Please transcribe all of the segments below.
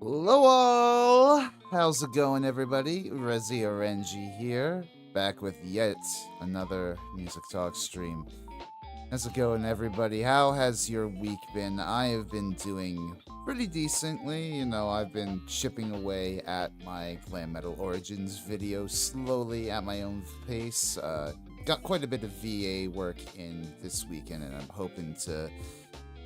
Hello all! How's it going, everybody? Rearrange here, back with yet another Music Talk stream. How's it going, everybody? How has your week been? I have been doing pretty decently. I've been chipping away at my Glam Metal Origins video slowly at my own pace. Got quite a bit of VA work in this weekend, and I'm hoping to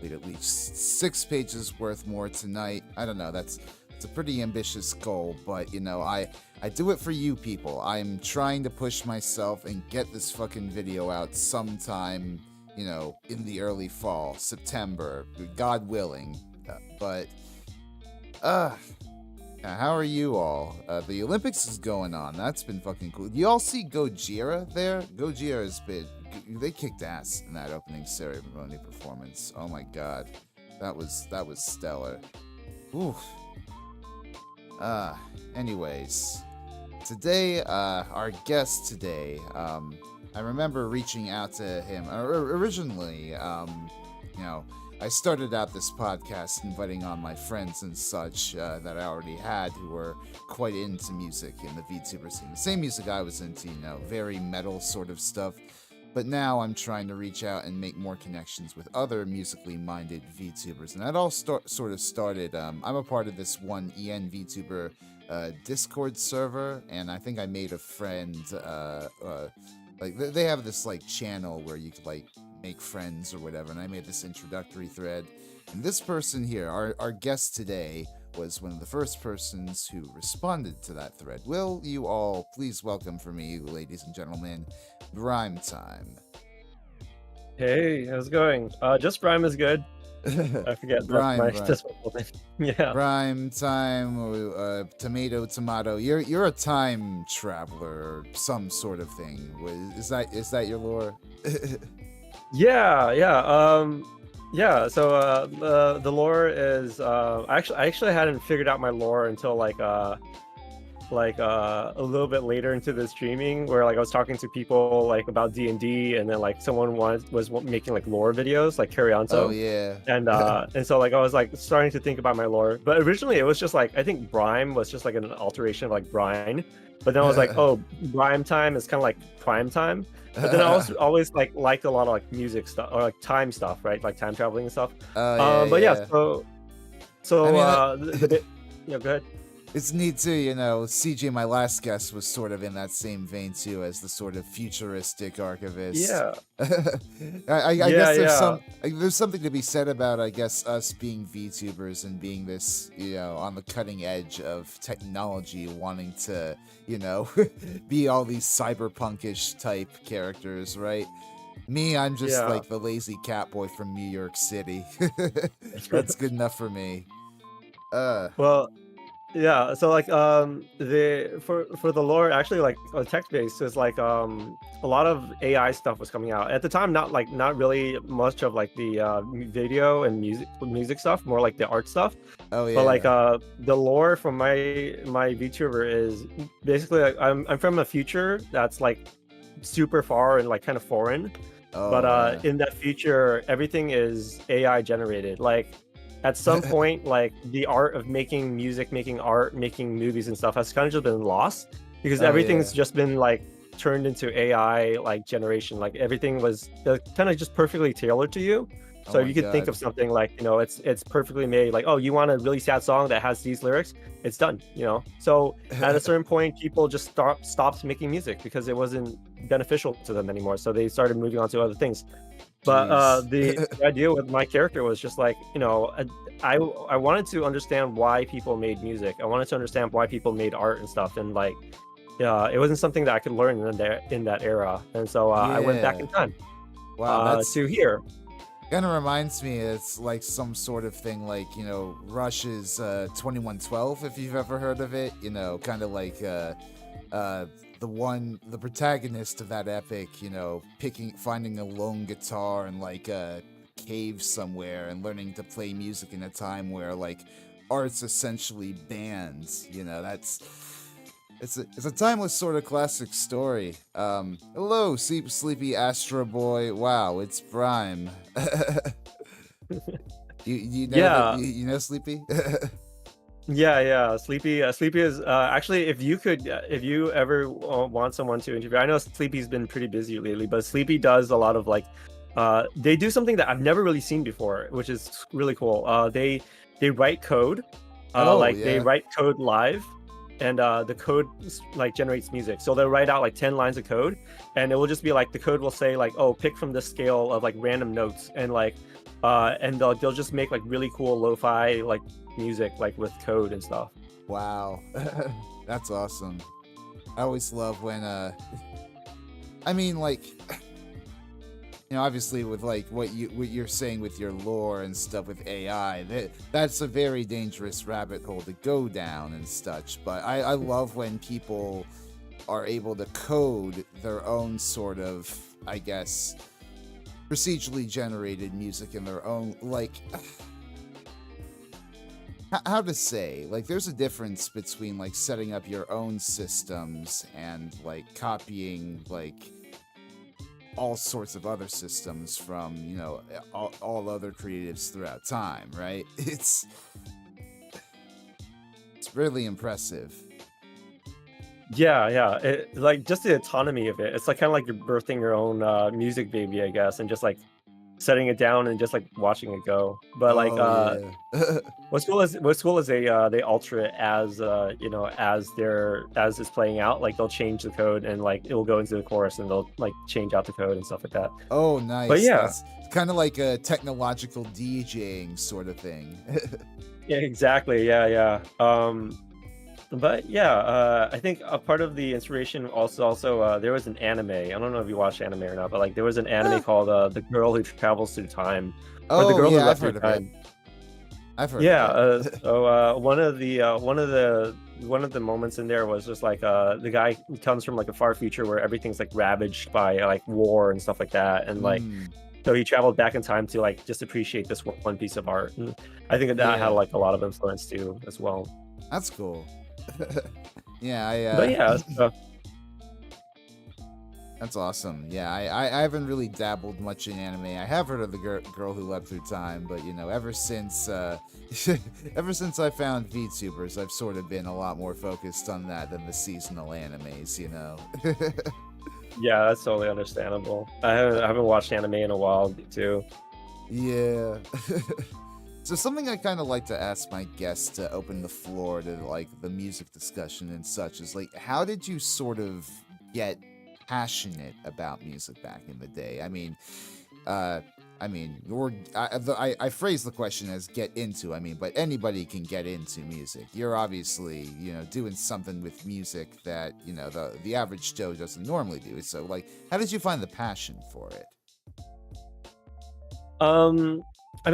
at least 6 pages worth more tonight. I don't know, it's a pretty ambitious goal, but I do it for you people. I'm trying to push myself and get this fucking video out sometime, in the early fall, September, God willing. How are you all? The Olympics is going on. That's been fucking cool. You all see Gojira there? Gojira has been... They kicked ass in that opening ceremony performance. Oh my god. That was stellar. Oof. Anyways. Today, our guest today, I remember reaching out to him. Originally, I started out this podcast inviting on my friends and such that I already had who were quite into music in the Vtuber scene. The same music I was into, very metal sort of stuff. But now I'm trying to reach out and make more connections with other musically minded VTubers. And that all sort of started, I'm a part of this one EN VTuber Discord server, and I think I made a friend, they have this channel where you could make friends or whatever, and I made this introductory thread. And this person here, our guest today, was one of the first persons who responded to that thread. Will you all please welcome for me, ladies and gentlemen, Rhyme Time. Hey, how's it going? Just Rhyme is good. I forget my name. Yeah. Rhyme Time, tomato. You're a time traveler or some sort of thing. Is that your lore? Yeah. So the lore is I actually hadn't figured out my lore until a little bit later into the streaming, where I was talking to people about D&D, and then someone was making lore videos Carry On. Oh yeah. And so I was starting to think about my lore, but originally it was just I think Brime was just an alteration of Brine, but then I was oh, Brime Time is kind of like prime time. But then I also always liked a lot of music stuff or time stuff, right? Time traveling and stuff. Yeah. Go ahead. It's neat too, CJ, my last guest, was sort of in that same vein too, as the sort of futuristic archivist. Yeah. I guess there's something to be said about, I guess, us being VTubers and being this, on the cutting edge of technology, wanting to, be all these cyberpunkish type characters, right? Me, I'm just the lazy cat boy from New York City. That's good enough for me. Well, yeah, so for the lore, actually text based is a lot of AI stuff was coming out at the time. Not really much of the video and music stuff, more the art stuff. Oh yeah. But the lore from my VTuber is basically I'm from a future that's super far and kind of foreign. But in that future, everything is AI generated. At some point, the art of making music, making art, making movies and stuff has kind of just been lost, because everything's just been turned into AI generation. Everything was kind of just perfectly tailored to you. So you could think of something it's perfectly made. Oh, you want a really sad song that has these lyrics? It's done. So at a certain point, people just stopped making music because it wasn't beneficial to them anymore. So they started moving on to other things. But the idea with my character was just I wanted to understand why people made music. I wanted to understand why people made art and stuff, and it wasn't something that I could learn in that era. And so I went back in time. Wow, to here. Kind of reminds me, it's some sort of thing Rush's 2112, if you've ever heard of it. Kind of the protagonist of that epic, finding a lone guitar in a cave somewhere and learning to play music in a time where art's essentially banned. It's a timeless sort of classic story. Hello, sleepy Astro Boy. Wow, it's Prime. you know Sleepy? Yeah. Sleepy is actually, if you ever want someone to interview, I know Sleepy's been pretty busy lately, but Sleepy does a lot of like, they do something that I've never really seen before, which is really cool. They write code, Oh, like they yeah. write code live, and the code like generates music. So they'll write out like 10 lines of code, and it will just be like the code will say like, oh, pick from this scale of like random notes, and like, and they'll just make like really cool lo-fi like music like with code and stuff. Wow. That's awesome. I always love when I mean, like, obviously with like what you're saying with your lore and stuff with AI, that's a very dangerous rabbit hole to go down and such. But I love when people are able to code their own sort of, I guess, procedurally generated music in their own, like, how to say, like, there's a difference between like setting up your own systems and like copying like all sorts of other systems from all other creatives throughout time, right? It's really impressive. Yeah. Like just the autonomy of it. It's like kind of like you're birthing your own music baby, I guess, and just like setting it down and just like watching it go. But like Oh yeah. what's cool is they alter it as as it's playing out. Like they'll change the code and like it will go into the chorus and they'll like change out the code and stuff like that. Oh, But nice. yeah, That's kind of like a technological DJing sort of thing. yeah, exactly. Yeah. But yeah, I think a part of the inspiration also there was an anime. I don't know if you watched anime or not, but like there was an anime called "The Girl Who Travels Through Time" or "The Oh Girl Who yeah, I've Left Through heard of it. Time." I've heard of Yeah. it. So one of the moments in there was just like the guy comes from like a far future where everything's like ravaged by like war and stuff like that, and like Mm, so he traveled back in time to like just appreciate this one piece of art. And I think that had yeah, like a lot of influence too as well. that's cool. Yeah, I But yeah, that's awesome. Yeah, I haven't really dabbled much in anime. I have heard of the girl who leapt through time, but ever since ever since I found VTubers, I've sort of been a lot more focused on that than the seasonal animes. yeah, that's totally understandable. I haven't watched anime in a while too. Yeah. So something I kind of like to ask my guests to open the floor to like the music discussion and such is like, how did you sort of get passionate about music back in the day? I phrase the question as get into. But anybody can get into music. You're obviously, doing something with music that the average Joe doesn't normally do. So like, how did you find the passion for it? Um, I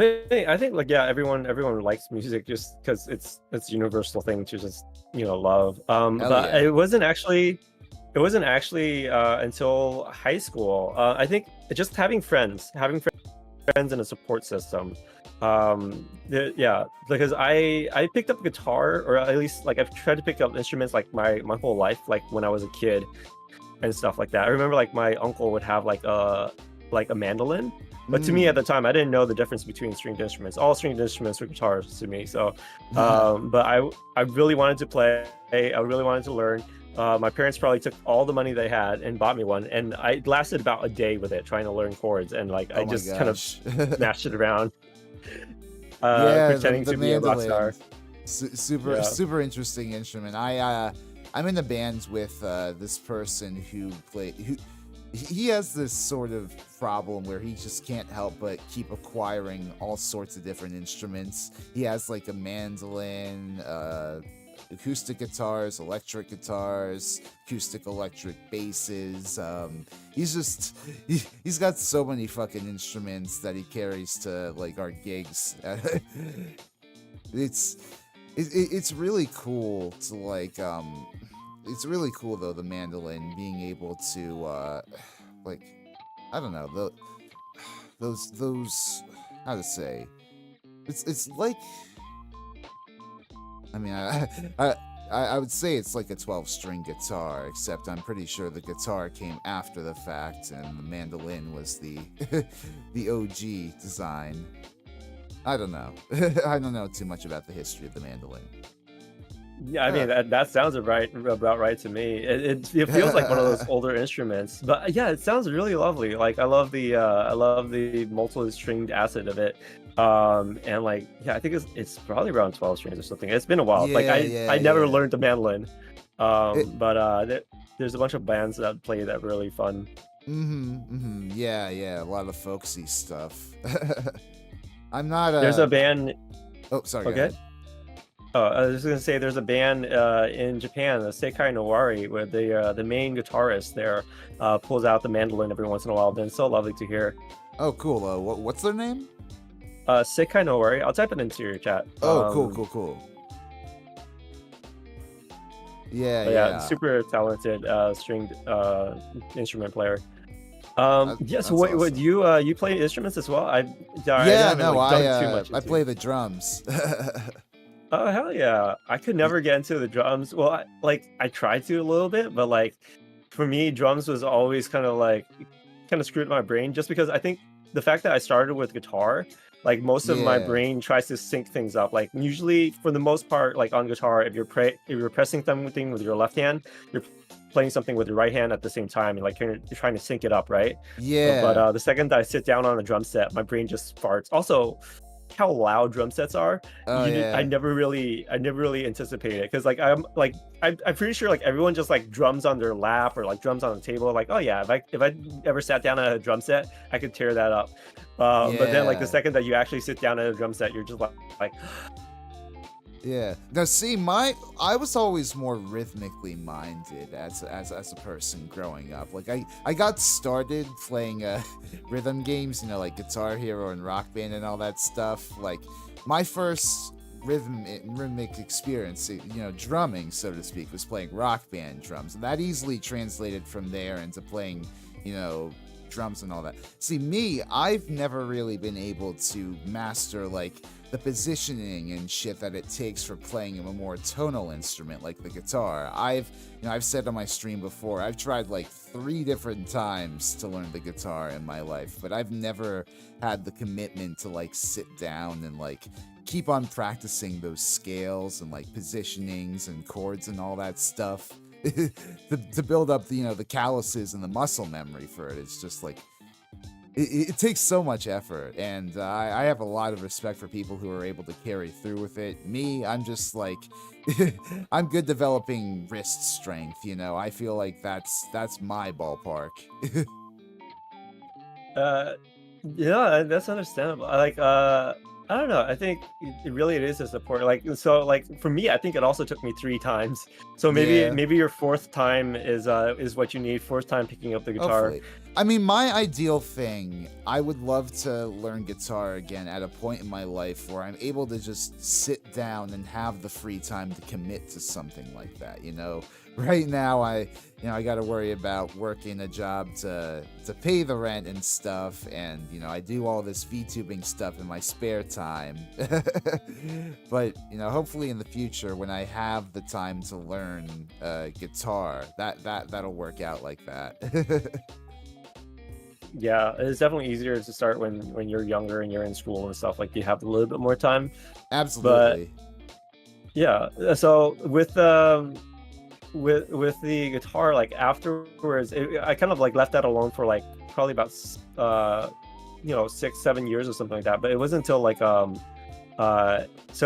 think like yeah, everyone likes music just because it's a universal thing to just love. Hell But yeah. it wasn't actually until high school. I think just having friends and a support system. Yeah, because I picked up guitar, or at least like I've tried to pick up instruments like my whole life, like when I was a kid and stuff like that. I remember like my uncle would have like a mandolin, but to me at Mm. the time I didn't know the difference between stringed instruments. All stringed instruments were guitars to me. So, but I really wanted to play. I really wanted to learn. My parents probably took all the money they had and bought me one, and I lasted about a day with it trying to learn chords, and like I Oh my just kind of gosh. smashed it around, Yeah, pretending the to be a rock mandolin. star. Super Yeah. super interesting instrument. I'm in a band with this person who he has this sort of problem where he just can't help but keep acquiring all sorts of different instruments. He has like a mandolin, acoustic guitars, electric guitars, acoustic electric basses. He's got so many fucking instruments that he carries to like our gigs. it's it's really cool to like it's really cool though, the mandolin being able to like, I don't know, those how to say, it's like, I mean, I would say it's like a 12-string guitar, except I'm pretty sure the guitar came after the fact, and the mandolin was the the OG design. I don't know. I don't know too much about the history of the mandolin. Yeah, I mean that sounds about right to me. It feels like one of those older instruments, but yeah, it sounds really lovely. Like I love the multi-stringed acid of it. And like yeah, I think it's probably around 12 strings or something. It's been a while. Like Yeah, yeah, I never yeah. learned the mandolin. It, But there's a bunch of bands that play that really fun. yeah, yeah, a lot of folksy stuff. I'm not There's a band. Oh, sorry, go Okay. ahead. Oh, I was just gonna say there's a band in Japan, the Sekai Nowari, where the main guitarist there pulls out the mandolin every once in a while. Then it's so lovely to hear. Oh, cool. What's their name? Sekai Nowari. I'll type it into your chat. Oh, cool. Yeah, But yeah. super talented stringed instrument player. Yeah. So what awesome. you play instruments as well? I Yeah, haven't, like, dug too much I into play it. the drums. Oh hell yeah! I could never get into the drums. Well, I tried to a little bit, but like for me, drums was always kind of screwed my brain. Just because I think the fact that I started with guitar, like most of my Yeah. brain tries to sync things up. Like usually, for the most part, like on guitar, if you're pressing something with your left hand, you're playing something with your right hand at the same time, and like you're trying to sync it up, right? Yeah. But the second that I sit down on a drum set, my brain just farts. Also, how loud drum sets are. Oh, yeah. I never really anticipated it because I'm pretty sure like everyone just like drums on their lap or like drums on the table. Like, oh yeah, if I ever sat down at a drum set, I could tear that up. But then like the Yeah. second that you actually sit down at a drum set, you're just like Yeah. Now, see, I was always more rhythmically minded as a person growing up. Like, I got started playing rhythm games, like Guitar Hero and Rock Band and all that stuff. Like, my first rhythmic experience, drumming, so to speak, was playing Rock Band drums, and that easily translated from there into playing, drums and all that. See, me, I've never really been able to master like the positioning and shit that it takes for playing a more tonal instrument like the guitar. I've said on my stream before, I've tried like 3 different times to learn the guitar in my life, but I've never had the commitment to like sit down and like keep on practicing those scales and like positionings and chords and all that stuff. to build up the calluses and the muscle memory for it. It's just like it takes so much effort, and I have a lot of respect for people who are able to carry through with it. Me, I'm just like I'm good developing wrist strength. I feel like that's my ballpark. yeah, that's understandable. I don't know. I think it is a support. Like so, like for me, I think it also took me 3 times. So Yeah. maybe your 4th time is what you need. 4th time picking up the guitar. Hopefully. I mean, my ideal thing, I would love to learn guitar again at a point in my life where I'm able to just sit down and have the free time to commit to something like that. Right now I got to worry about working a job to pay the rent and stuff, and I do all this VTubing stuff in my spare time. But hopefully in the future, when I have the time to learn guitar, that'll work out like that. Yeah, it's definitely easier to start when you're younger and you're in school and stuff. Like you have a little bit more time. Absolutely. Yeah. So with the guitar, like afterwards, I kind of like left that alone for like probably about 6-7 years or something like that. But it wasn't until like so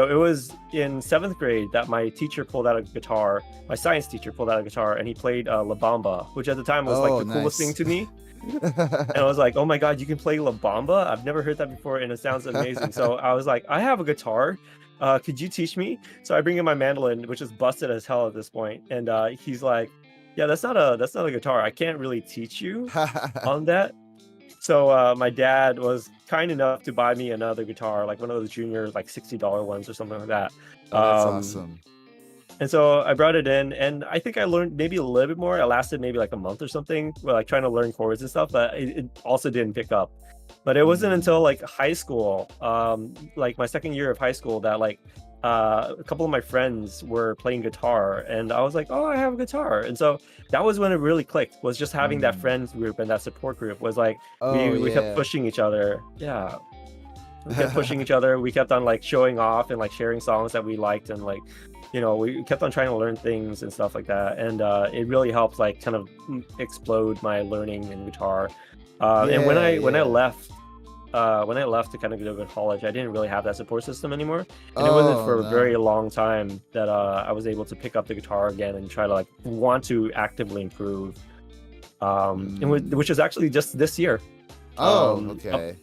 it was in 7th grade that my teacher pulled out a guitar. My science teacher pulled out a guitar and he played La Bamba, which at the time was like the coolest thing to me. And I was like, oh my god, you can play La Bamba? I've never heard that before and it sounds amazing. So I was like, I have a guitar. Could you teach me? So I bring in my mandolin, which is busted as hell at this point, and he's like, yeah, that's not a guitar. I can't really teach you on that. So my dad was kind enough to buy me another guitar, like one of those junior like $60 ones or something like that. Oh, that's awesome. And so I brought it in, and I think I learned maybe a little bit more. It lasted maybe like a month or something, like trying to learn chords and stuff, but it also didn't pick up. But it wasn't until like high school, like my 2nd year of high school, that like a couple of my friends were playing guitar, and I was like, oh, I have a guitar. And so that was when it really clicked, was just having that friends group and that support group. Was like we kept pushing each other. Yeah, we kept pushing each other. We kept on like showing off and like sharing songs that we liked, and like we kept on trying to learn things and stuff like that, and it really helped like kind of explode my learning in guitar. And when I left to kind of go to college, I didn't really have that support system anymore, and it wasn't for a very long time that I was able to pick up the guitar again and try to like want to actively improve, which is actually just this year. Okay.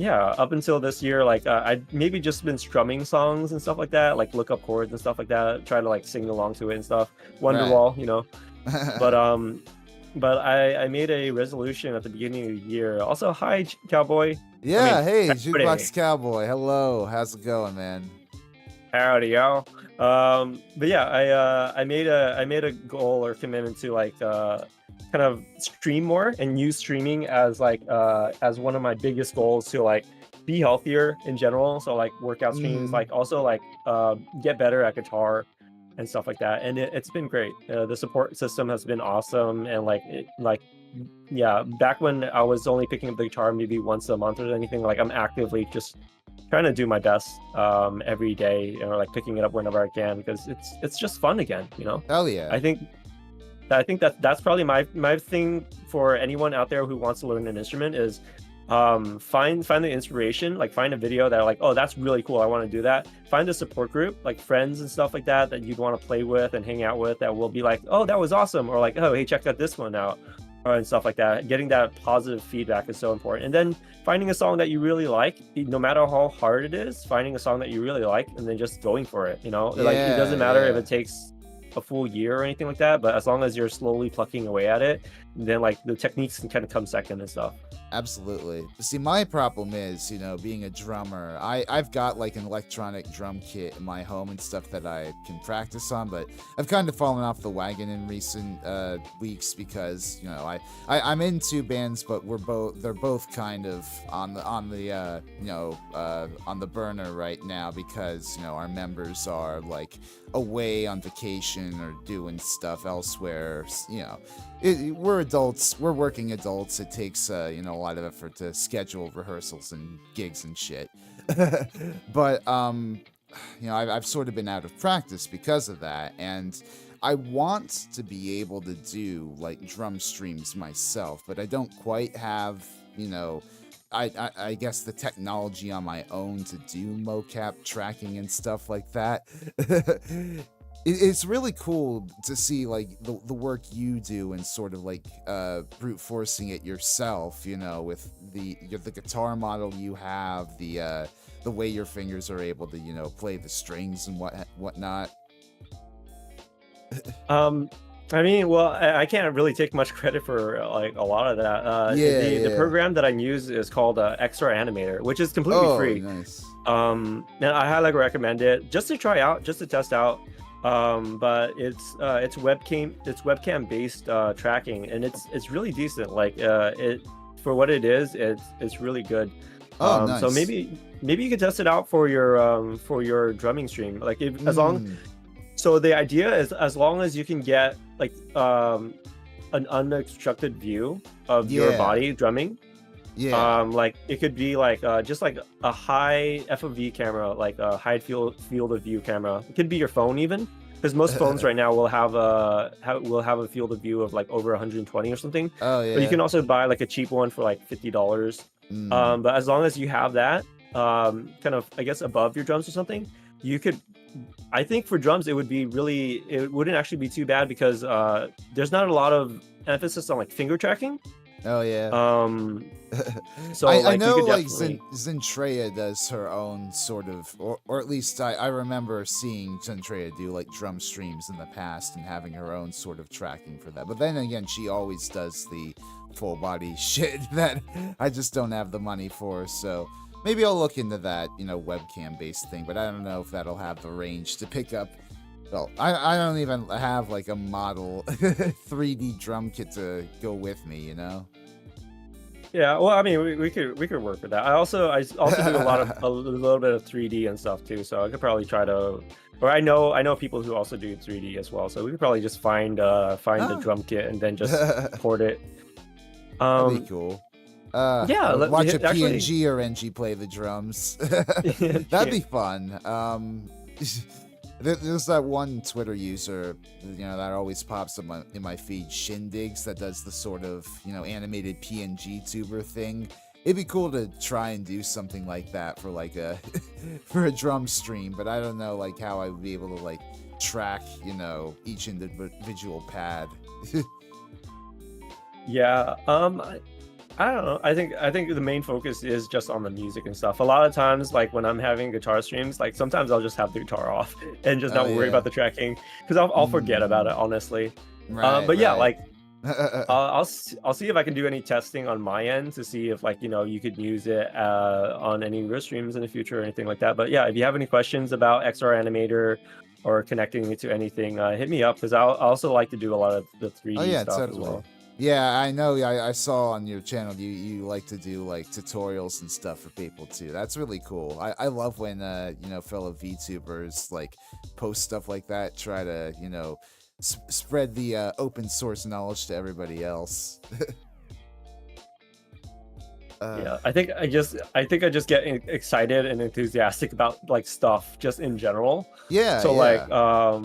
Up until this year, like I'd maybe just been strumming songs and stuff like that, like look up chords and stuff like that, try to like sing along to it and stuff. Wonderwall, but I made a resolution at the beginning of the year. Also, hi Cowboy. Yeah, hey Jukebox Cowboy. Hello, how's it going, man? Howdy, y'all. But yeah, I made a goal or commitment to like kind of stream more and use streaming as like as one of my biggest goals to like be healthier in general. So like workout streams, like also like get better at guitar and stuff like that. And it's been great. The support system has been awesome, and back when I was only picking up the guitar maybe once a month or anything, like I'm actively just trying to do my best every day, or like picking it up whenever I can, because it's just fun again, Hell yeah. I think that's probably my thing for anyone out there who wants to learn an instrument is find the inspiration, like find a video that like, oh, that's really cool, I want to do that. Find a support group, like friends and stuff like that you'd want to play with and hang out with, that will be like, oh, that was awesome, or like, oh, hey, check out this one out, and stuff like that. Getting that positive feedback is so important. And then finding a song that you really like, no matter how hard it is, finding a song that you really like and then just going for it, like it doesn't matter if it takes a full year or anything like that, but as long as you're slowly plucking away at it, then like the techniques can kind of come second and stuff. Absolutely. See, my problem is, being a drummer, I've got like an electronic drum kit in my home and stuff that I can practice on, but I've kind of fallen off the wagon in recent weeks because, I'm in two bands, but they're both kind of on the burner right now because, our members are like away on vacation or doing stuff elsewhere. We're adults, we're working adults. It takes a lot of effort to schedule rehearsals and gigs and shit. But I've sort of been out of practice because of that, and I want to be able to do like drum streams myself, but I don't quite have I guess the technology on my own to do mocap tracking and stuff like that. It's really cool to see like the work you do and sort of like brute forcing it yourself, with the guitar model you have, the way your fingers are able to play the strings and whatnot. I mean, well, I can't really take much credit for like a lot of that. The program that I use is called XR Animator, which is completely free. Nice. And I highly recommend it just to try out, just to test out. But it's webcam based tracking, and it's really decent. Like it for what it is, it's really good. Nice. So maybe you could test it out for your drumming stream. Like as long. So the idea is, as long as you can get like an unobstructed view of your body drumming, like it could be like just like a high FOV camera, like a high field of view camera. It could be your phone even, because most phones right now will have a field of view of like over 120 or something. Oh yeah. But you can also buy like a cheap one for like $50. But as long as you have that kind of, I guess, above your drums or something, you could. I think for drums it wouldn't actually be too bad, because there's not a lot of emphasis on like finger tracking. Oh yeah. So I know like Zentreya does her own sort of, or at least I remember seeing Zentreya do like drum streams in the past and having her own sort of tracking for that. But then again, she always does the full body shit that I just don't have the money for, so maybe I'll look into that, webcam-based thing, but I don't know if that'll have the range to pick up. Well, I don't even have, like, a model 3D drum kit to go with me, Yeah, well, I mean, we could work with that. I also do a little bit of 3D and stuff, too, so I could probably try to... Or I know people who also do 3D as well, so we could probably just find the drum kit and then just port it. That'd be cool. Watch a PNG or NG play the drums. That'd be fun. There's that one Twitter user, that always pops up in my feed, Shindigs, that does the sort of, animated PNG tuber thing. It'd be cool to try and do something like that for like a for a drum stream, but I don't know like how I would be able to like track, each individual pad. Yeah, I don't know. I think the main focus is just on the music and stuff. A lot of times, like when I'm having guitar streams, like sometimes I'll just have the guitar off and just not worry about the tracking because I'll forget about it honestly. Right, but yeah, right. like I'll see if I can do any testing on my end to see if like you could use it on any of your streams in the future or anything like that. But yeah, if you have any questions about XR Animator or connecting it to anything, hit me up because I also like to do a lot of the 3D stuff as well. Yeah, I know. I saw on your channel you like to do like tutorials and stuff for people too. That's really cool. I love when fellow VTubers like post stuff like that. Try to spread the open source knowledge to everybody else. Yeah, I think I just get excited and enthusiastic about like stuff just in general. Yeah. So yeah. like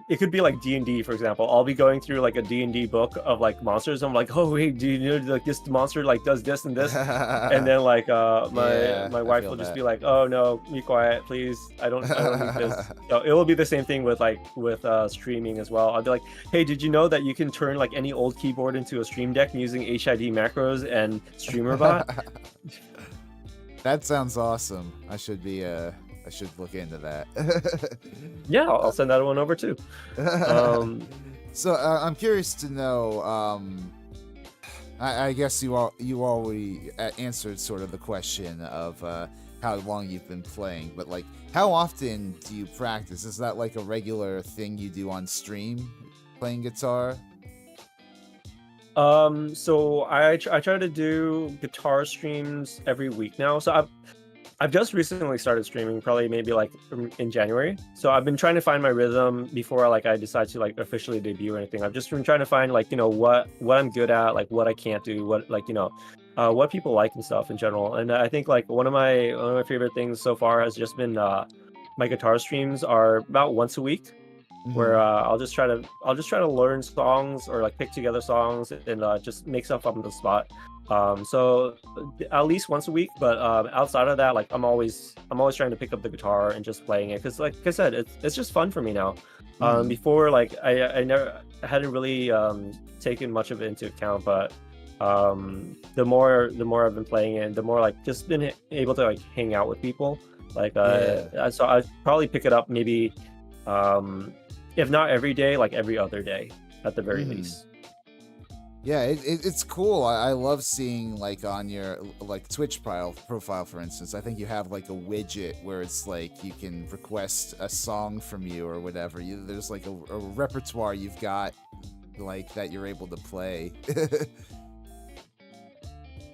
it could be like D&D, for example. I'll be going through like a D&D book of like monsters. I'm like, oh wait, do you know like this monster like does this and this? And then like my wife will just be like, oh no, be quiet, please. I don't need this. So it will be the same thing with streaming as well. I'll be like, hey, did you know that you can turn like any old keyboard into a stream deck using HID macros and StreamerBot? That sounds awesome. I should look into that. Yeah, I'll send that one over too. So I'm curious to know. I guess you already answered sort of the question of how long you've been playing, but like, how often do you practice? Is that like a regular thing you do on stream, playing guitar? So I try to do guitar streams every week now. So I've just recently started streaming, probably maybe like in January. So I've been trying to find my rhythm before I decide to like officially debut or anything. I've just been trying to find like what I'm good at, like what I can't do, what what people like and stuff in general. And I think like one of my favorite things so far has just been my guitar streams are about once a week, where I'll just try to learn songs or like pick together songs and just make stuff up on the spot. So at least once a wean, but outside of that, like I'm always trying to pick up the guitar and just playing it because, like I said, it's just fun for me now. Before, like I hadn't really taken much of it into account, but the more I've been playing it, the more like just been able to like hang out with people. Like so I'd probably pick it up maybe if not every day, like every other day at the very least. Yeah, it's cool. I love seeing like on your like Twitch profile, for instance. I think you have like a widget where it's like you can request a song from you or whatever. There's like a repertoire you've got like that you're able to play.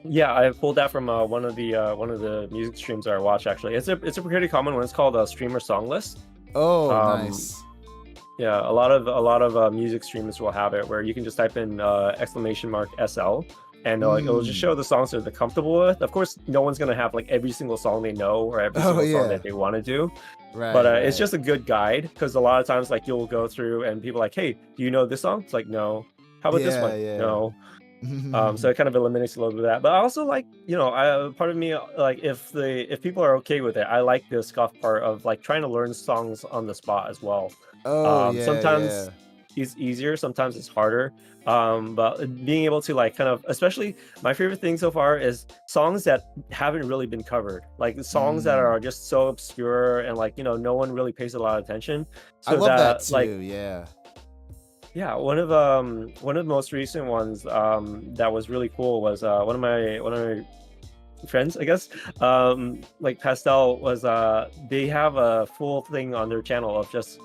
Yeah, I pulled that from one of the music streams that I watch. Actually, it's a pretty common one. It's called a streamer song list. Oh, nice. Yeah, a lot of music streamers will have it where you can just type in !SL and it'll just show the songs that they're comfortable with. Of course, no one's gonna have like every single song they know or every single song that they want to do. Right. But it's just a good guide because a lot of times like you'll go through and people are like, hey, do you know this song? It's like, no. How about this one? Yeah. No. So it kind of eliminates a little bit of that. But I also like, part of me like if people are okay with it, I like the scuff part of like trying to learn songs on the spot as well. Sometimes it's easier, sometimes it's harder. But being able to like kind of, especially my favorite thing so far is songs that haven't really been covered, like songs that are just so obscure and like no one really pays a lot of attention. So I love that too. Like, yeah, one of the most recent ones that was really cool was one of my friends, I guess, like Pastel was they have a full thing on their channel of just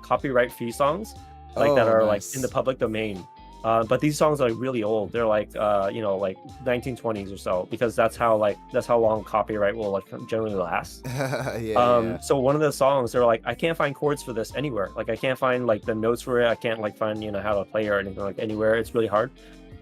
copyright free songs like that are like in the public domain. But these songs are like really old. They're like like 1920s or so, because that's how long copyright will like generally last. So one of the songs, they're like, I can't find chords for this anywhere. Like I can't find like the notes for it. I can't like find how to play or anything like anywhere. It's really hard.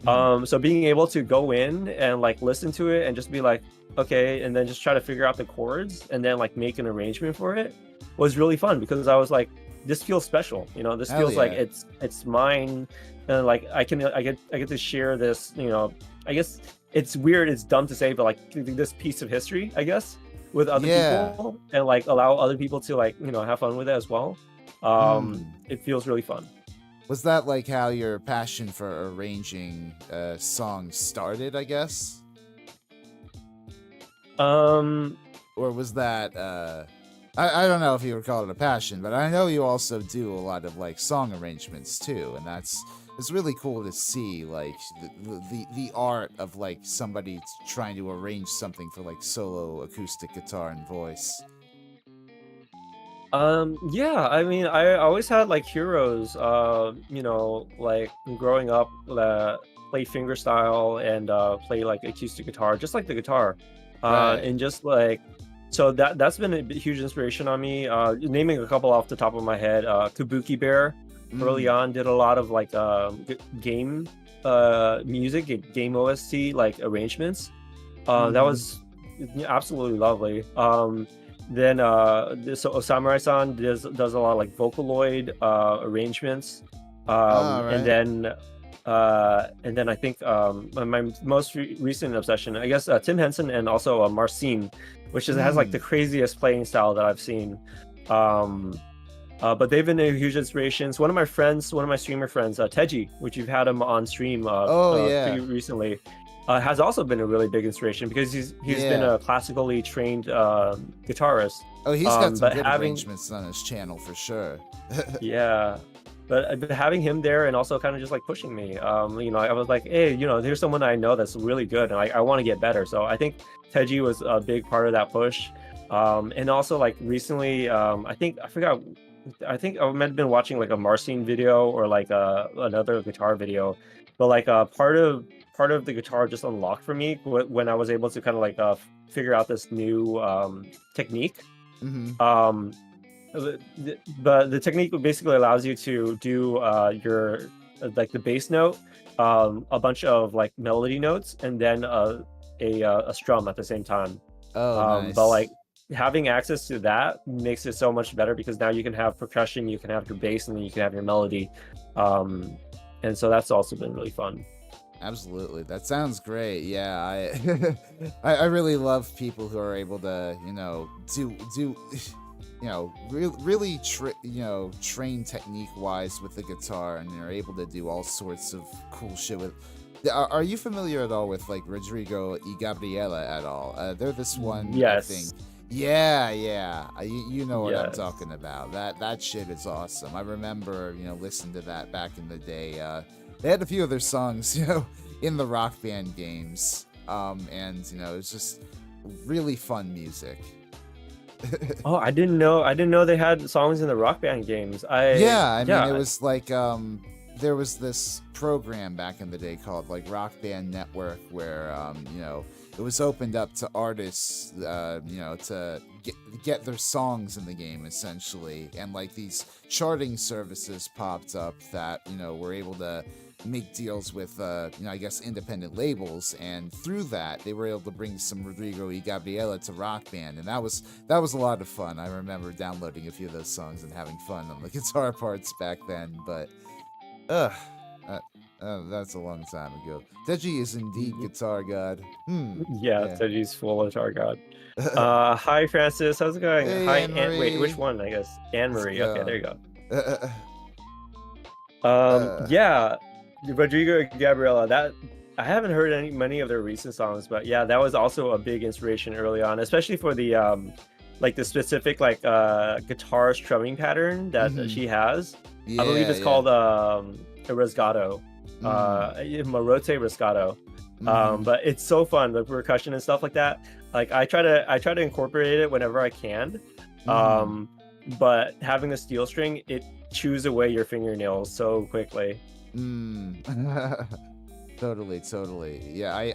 So being able to go in and like listen to it and just be like, okay, and then just try to figure out the chords and then like make an arrangement for it was really fun, because I was like, this feels special, you know, this Hell feels like yeah. it's mine, and like I get to share this, you know, I guess it's weird, it's dumb to say, but like this piece of history, I guess, with other Yeah. people, and like allow other people to like, you know, have fun with it as well. It feels really fun. Was that like how your passion for arranging songs started, I guess? Um, Or was that I don't know if you would call it a passion, but I know you also do a lot of like song arrangements too, and it's really cool to see like the art of like somebody trying to arrange something for like solo acoustic guitar and voice. yeah, I mean, I always had like heroes, you know, like growing up that play fingerstyle and play like acoustic guitar, just like the guitar. Right. And just like, so that's been a huge inspiration on me. Naming a couple off the top of my head, Kabuki Bear early Mm. on did a lot of like game music, game OST like arrangements. That Mm-hmm. was absolutely lovely. Then so Samurai-san does a lot of like Vocaloid arrangements. All And right. then I think my most recent obsession, I guess, Tim Henson, and also Marcin, which has like the Mm. craziest playing style that I've seen. Um, but they've been a huge inspirations. One of my streamer friends, Teji, which you've had him on stream Oh pretty yeah. recently, has also been a really big inspiration, because he's been Yeah. a classically trained guitarist. Oh, he's got some But good having arrangements on his channel for sure. Yeah, but having him there and also kind of just like pushing me, you know, I was like, hey, you know, there's someone I know that's really good, and I want to get better. So I think Teji was a big part of that push. And also like recently, I forgot, I think I might have been watching like a Marcin video or like another guitar video, but like part of the guitar just unlocked for me when I was able to kind of like figure out this new technique. Hmm. Um, but the technique basically allows you to do your like the bass note, a bunch of like melody notes, and then a strum at the same time. Oh, But nice. like having access to that makes it so much better, because now you can have percussion, you can have your bass, and then you can have your melody. um, and so that's also been really fun. Absolutely. That sounds great. Yeah, I really love people who are able to, do really train technique wise with the guitar, and they're able to do all sorts of cool shit with. Are you familiar at all with like Rodrigo y Gabriela at all? They're this one, I think. Yes. Yeah, yeah. You know what I'm Yes. talking about. That shit is awesome. I remember, listening to that back in the day. They had a few of their songs, in the Rock Band games. And it's just really fun music. Oh, I didn't know they had songs in the Rock Band games. Yeah, I mean, it Yeah. was like there was this program back in the day called like Rock Band Network, where it was opened up to artists, to get their songs in the game essentially, and like these charting services popped up that were able to make deals with I guess independent labels, and through that they were able to bring some Rodrigo y Gabriela to Rock Band, and that was a lot of fun. I remember downloading a few of those songs and having fun on the guitar parts back then. But ugh, uh, that's a long time ago. Deji is indeed guitar god. Yeah, Yeah. Teji's full of Tar God. Hi Francis, how's it going? Hey, Hi, Anne Wait, which Marie, one? I guess Anne how's it Marie. Okay, there you going? go. Uh, uh, Yeah, Rodrigo and Gabriela. That I haven't heard many of their recent songs, but yeah, that was also a big inspiration early on, especially for the like the specific like guitar strumming pattern that mhm. she has. I believe Yeah, it's yeah. called a Rasgato, Mm. Marote Rasgato. Mm-hmm. But it's so fun, the percussion and stuff like that. Like I try to incorporate it whenever I can. Mm-hmm. Um, but having the steel string, it chews away your fingernails so quickly. Mm. Totally, totally. Yeah,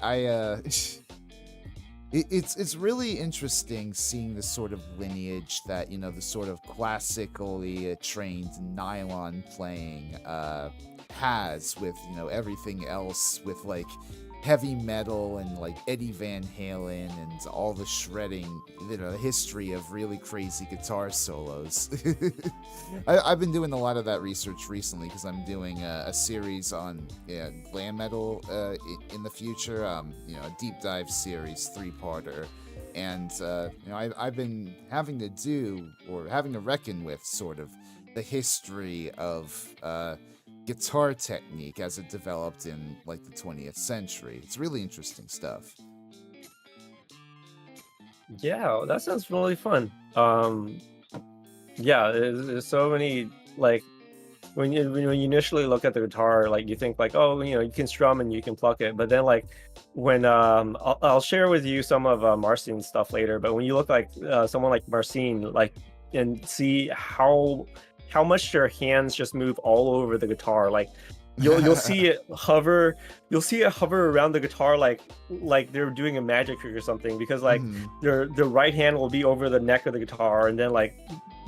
it's really interesting seeing the sort of lineage that the sort of classically trained nylon playing has with, you know, everything else with like heavy metal and like Eddie Van Halen and all the shredding, you know, the history of really crazy guitar solos. I've been doing a lot of that research recently because I'm doing a series on glam metal in the future, you know, a deep dive series, 3-parter. And, you know, I've been having to reckon with sort of the history of guitar technique as it developed in like the 20th century. It's really interesting stuff. Yeah, that sounds really fun. Yeah, there's so many like when you initially look at the guitar, like you think like, oh, you know, you can strum and you can pluck it, but then like when I'll share with you some of Marcin's stuff later, but when you look like someone like Marcin, like and see how much their hands just move all over the guitar, like you'll see it hover around the guitar like they're doing a magic trick or something, because like their right hand will be over the neck of the guitar, and then like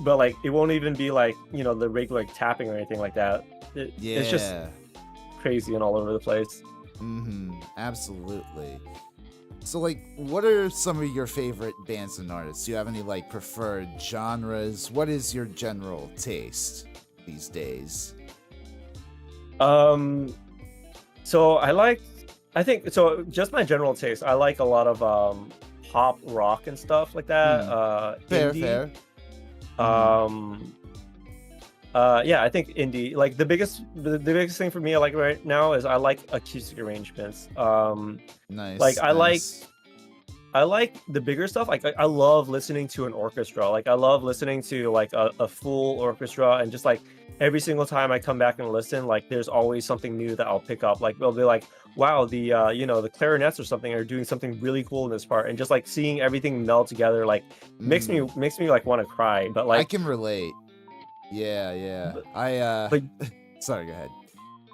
but like it won't even be like, you know, the regular like tapping or anything like that. It's just crazy and all over the place. Absolutely. So like, what are some of your favorite bands and artists? Do you have any like preferred genres? What is your general taste these days? So I think so just my general taste, I like a lot of pop rock and stuff like that. Fair, indie. fair. Yeah, I think indie. Like the biggest thing for me I like right now is I like acoustic arrangements. Nice. Like nice. I like the bigger stuff. Like I love listening to an orchestra. Like I love listening to like a full orchestra, and just like every single time I come back and listen, like there's always something new that I'll pick up. Like they'll be like, wow, the you know, the clarinets or something are doing something really cool in this part, and just like seeing everything meld together like makes me like want to cry. But like I can relate. Yeah. But sorry, go ahead.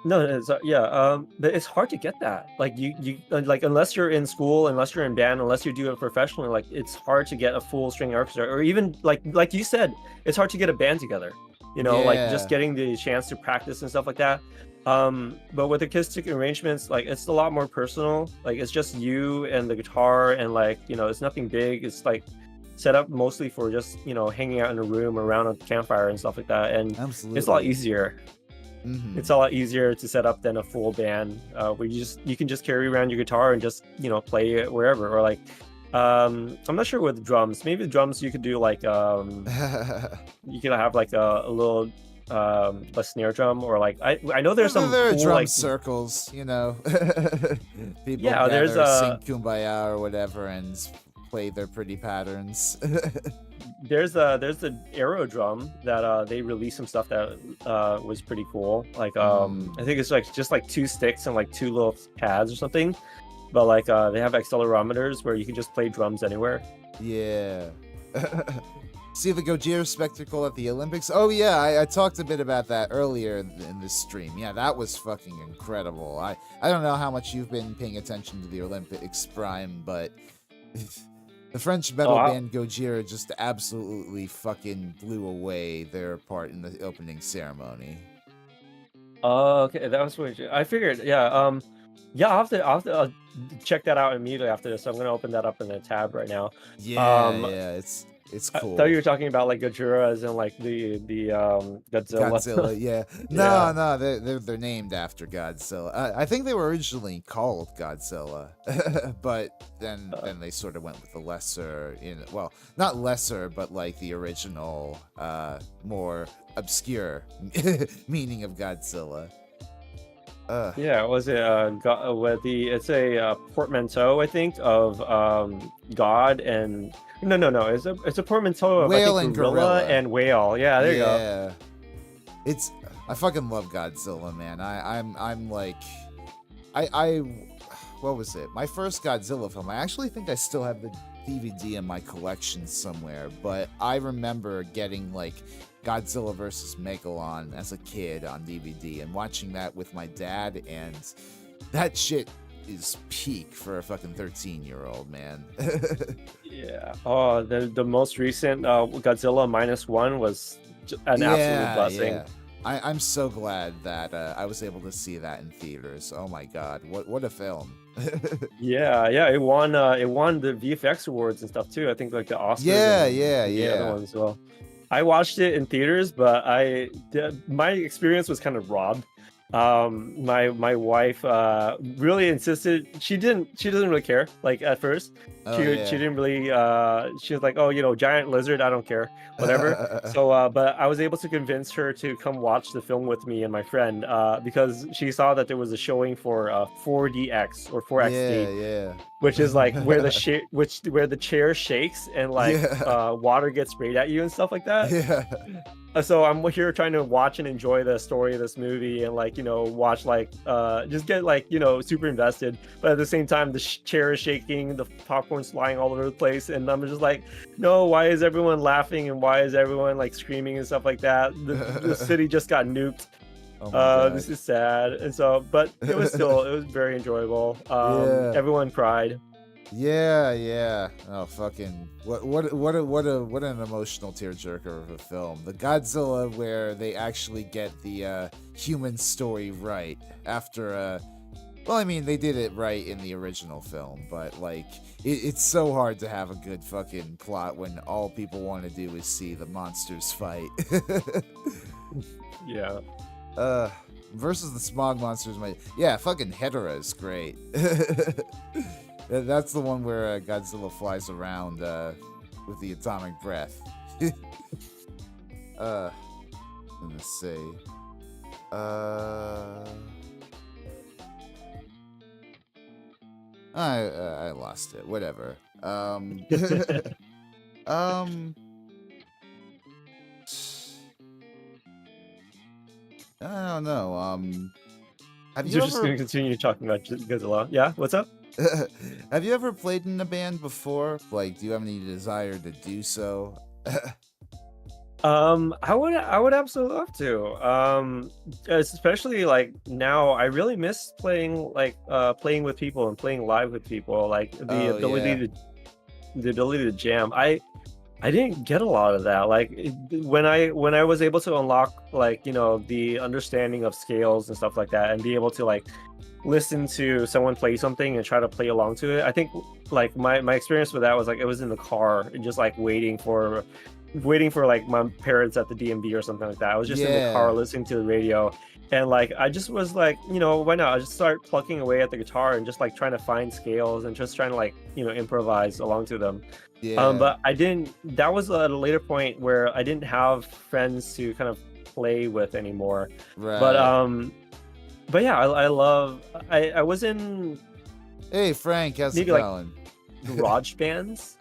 no, but it's hard to get that. Like you like, unless you're in school, unless you're in band, unless you do it professionally, like it's hard to get a full string orchestra, or even like you said, it's hard to get a band together. You know, like just getting the chance to practice and stuff like that. But with acoustic arrangements, like it's a lot more personal. Like it's just you and the guitar, and like, you know, it's nothing big. It's like set up mostly for just, you know, hanging out in a room around a campfire and stuff like that. And Absolutely. it's a lot easier. It's a lot easier to set up than a full band, where you can just carry around your guitar and just, you know, play it wherever. Or like I'm not sure with drums. Maybe the drums you could do like you could have like a little a snare drum, or like I know there's some there are cool, drum like circles, you know. People there's sing Kumbaya or whatever and play their pretty patterns. there's the Aero drum that they released some stuff that was pretty cool. Like I think it's like just like 2 sticks and like 2 little pads or something, but like they have accelerometers where you can just play drums anywhere. Yeah. See the Gojira spectacle at the Olympics? Oh yeah, I talked a bit about that earlier in this stream. Yeah, that was fucking incredible. I don't know how much you've been paying attention to the Olympics, Prime, but the French metal band Gojira just absolutely fucking blew away their part in the opening ceremony. Okay, that was what I figured. Yeah, I'll have to check that out immediately after this. So I'm gonna open that up in a tab right now. Yeah, it's cool. I thought you were talking about like Gojira as in like the Godzilla. Godzilla, yeah. No, they're named after Godzilla. I think they were originally called Godzilla, but then they sort of went with the lesser, well, not lesser, but like the original, more obscure meaning of Godzilla. Yeah, was it with it's a portmanteau, I think, of God and no, it's a portmanteau of whale, I think, and gorilla and whale. Yeah, there you go. I fucking love Godzilla, man. I'm like what was it? My first Godzilla film. I actually think I still have the DVD in my collection somewhere, but I remember getting like Godzilla vs. Megalon as a kid on DVD and watching that with my dad, and that shit is peak for a fucking 13-year-old, man. Yeah. Oh, the most recent Godzilla -1 was an absolute blessing. I'm so glad that I was able to see that in theaters. Oh my god, what a film! Yeah, it won the VFX awards and stuff too. I think like the Oscars Yeah, and yeah, the other yeah. ones as well. I watched it in theaters, but my experience was kind of robbed. My wife really insisted. She doesn't really care. Like at first, Oh she yeah. didn't really. She was like, oh, giant lizard. I don't care, whatever. So, but I was able to convince her to come watch the film with me and my friend because she saw that there was a showing for 4DX or 4XD, Yeah, which is like where yeah. where the chair shakes and like Yeah. water gets sprayed at you and stuff like that. Yeah. So I'm here trying to watch and enjoy the story of this movie and like watch like just get like super invested, but at the same time the chair is shaking, the popcorn's flying all over the place, and I'm just like, no, why is everyone laughing and why is everyone like screaming and stuff like that? The city just got nuked. Oh my god. This is sad. And so, but it was very enjoyable. Yeah. Everyone cried. Yeah. Oh, fucking what an emotional tearjerker of a film. The Godzilla where they actually get the human story right after well, I mean, they did it right in the original film, but like it's so hard to have a good fucking plot when all people want to do is see the monsters fight. Yeah. Versus the smog monsters, fucking Hedorah is great. That's the one where Godzilla flies around with the atomic breath. Let me see. I lost it. Whatever. I don't know. Have you You're just ever gonna continue talking about Godzilla. Yeah, what's up? have you ever played in a band before? Like, do you have any desire to do so? I would absolutely love to. Especially like now, I really miss playing playing with people and playing live with people. Like Oh yeah. the ability to jam. I didn't get a lot of that. Like when I was able to unlock like the understanding of scales and stuff like that, and be able to like listen to someone play something and try to play along to it. I think like my experience with that was like it was in the car and just like waiting for like my parents at the DMV or something like that. I was just in the car Yeah. listening to the radio, and like I just was like, why not? I just start plucking away at the guitar and just like trying to find scales and just trying to like improvise along to them. Yeah. But I didn't. That was at a later point where I didn't have friends to kind of play with anymore. But Right. but yeah, I love. I was in Hey Frank, how's it maybe like going? garage bands.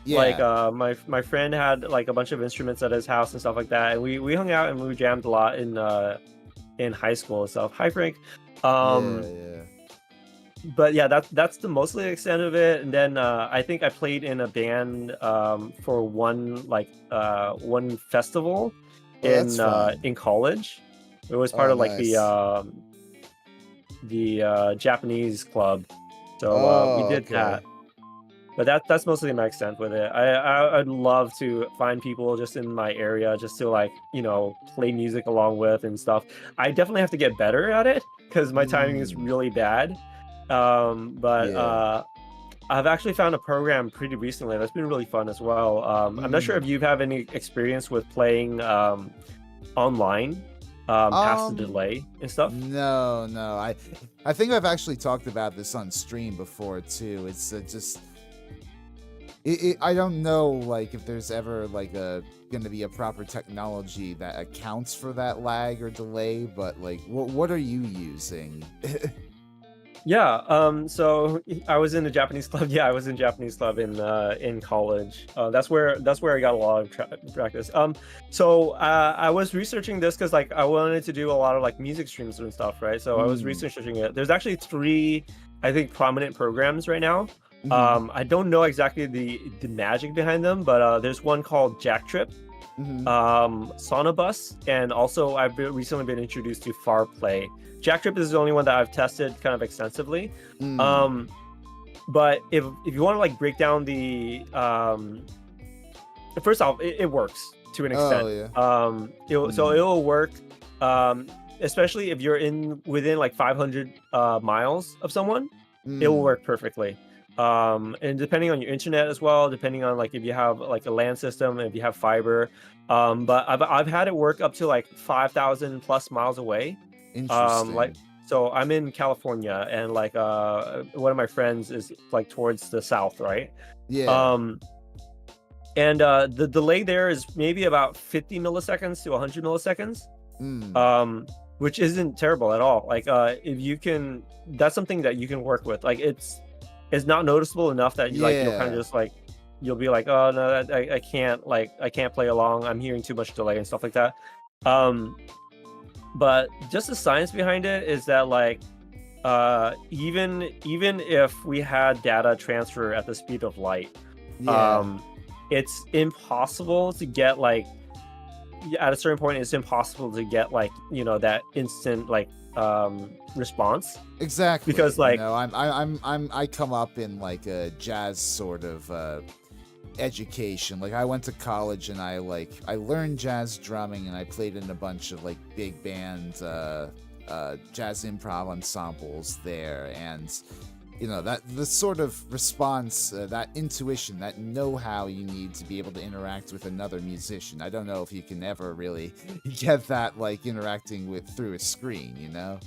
Yeah. Like my friend had like a bunch of instruments at his house and stuff like that, and we hung out and we jammed a lot in high school and stuff. Hi Frank. Yeah. But yeah, that's the mostly extent of it. And then I think I played in a band for one festival Oh, that's fun. in college. It was part Oh, of like nice. the Japanese club. So we Oh, did okay. that. But that's mostly my extent with it. I'd love to find people just in my area just to like play music along with and stuff. I definitely have to get better at it because my timing is Mm, really bad. But yeah. I've actually found a program pretty recently that's been really fun as well. I'm not sure if Mm. you have any experience with playing online past the Um, delay and stuff. no. I think I've actually talked about this on stream before too. It's just I don't know like if there's ever like gonna be a proper technology that accounts for that lag or delay, but like what are you using? Yeah, so I was in the Japanese club. Yeah, I was in Japanese club in college. That's where I got a lot of practice. So I was researching this because like I wanted to do a lot of like music streams and stuff, right? So I was Mm. researching it. There's actually three, I think, prominent programs right now. Mhm. I don't know exactly the magic behind them, but there's one called Jack Trip, Mhm. Sonobus, and also recently been introduced to Far Play. Jack Trip is the only one that I've tested kind of extensively. Mm. But if you want to like break down the first off, it works to an Oh extent. yeah. So Mm. it'll work especially if you're within like 500 miles of someone, it will Mm, work perfectly. And depending on your internet as well, depending on like if you have like a LAN system, if you have fiber. But I've had it work up to like 5,000 plus miles away. Like interesting. so I'm in California, and like one of my friends is like towards the south, right? Yeah. Um and the delay there is maybe about 50 milliseconds to 100 milliseconds, Mm, um which isn't terrible at all. Like if you can, that's something that you can work with. Like it's not noticeable enough that you like you'll kind of yeah. just like you'll be like, oh no, I can't, like I can't play along, I'm hearing too much delay and stuff like that. um but just the science behind it is that like even if we had data transfer at the speed of light, Yeah. um it's impossible to get like, at a certain point it's impossible to get like, that instant like response, Exactly. because You like know, I come up in like a jazz sort of education. Like I went to college and I learned jazz drumming and I played in a bunch of like big band jazz improv ensembles there, and you know that the sort of response, that intuition, that know-how you need to be able to interact with another musician. I don't know if you can ever really get that like interacting with through a screen, you know?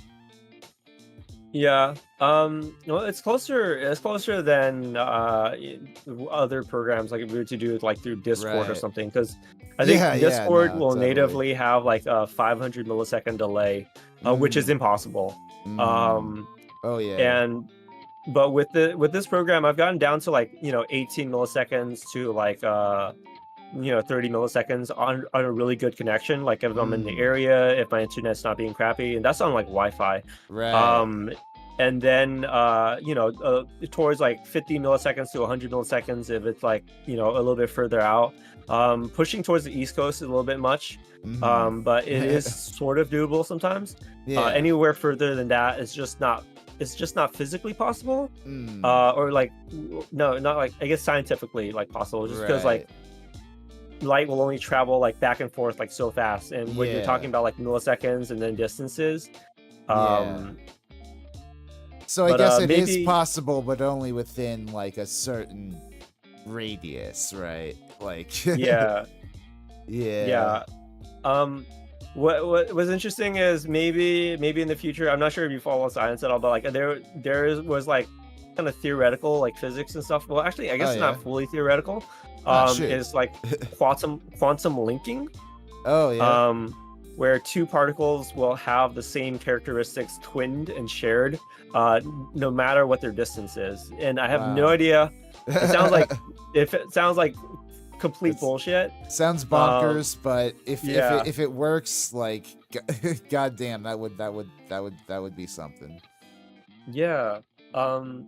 Yeah. Well, it's closer than other programs, like if we were to do it like through Discord or Right. something, because I Yeah, think yeah, Discord no, will totally. natively have like a 500 millisecond delay, which is Mm, impossible. mm. Um, Oh yeah. and but with this program, I've gotten down to like 18 milliseconds to like 30 milliseconds on a really good connection. Like if I'm in the Mm. area, if my internet's not being crappy, and that's on like Wi-Fi. Right. Um, and then towards like 50 milliseconds to 100 milliseconds if it's like a little bit further out. Pushing towards the East Coast is a little bit much, Mm-hmm. but it is sort of doable sometimes. Yeah. Anywhere further than that is just not. It's just not physically possible, Mm. or like no, not like, I guess scientifically like possible, just because like Right. light will only travel like back and forth like so fast, and when you're talking Yeah. about like milliseconds and then distances, Yeah. um So I but guess it is maybe possible, but only within like a certain radius, right? Like, yeah. yeah. Yeah. um what was interesting is maybe in the future, I'm not sure if you follow science at all, but like was like kind of theoretical like physics and stuff. Well, actually, I guess Oh it's yeah. not fully theoretical. Ah, shoot. Is like quantum linking, Oh yeah. um, where two particles will have the same characteristics twinned and shared, no matter what their distance is. And I have no Wow. idea. It sounds like if it sounds like complete It's bullshit. sounds Um, bonkers, but yeah, if it works, like, goddamn, that would be something. yeah. Um,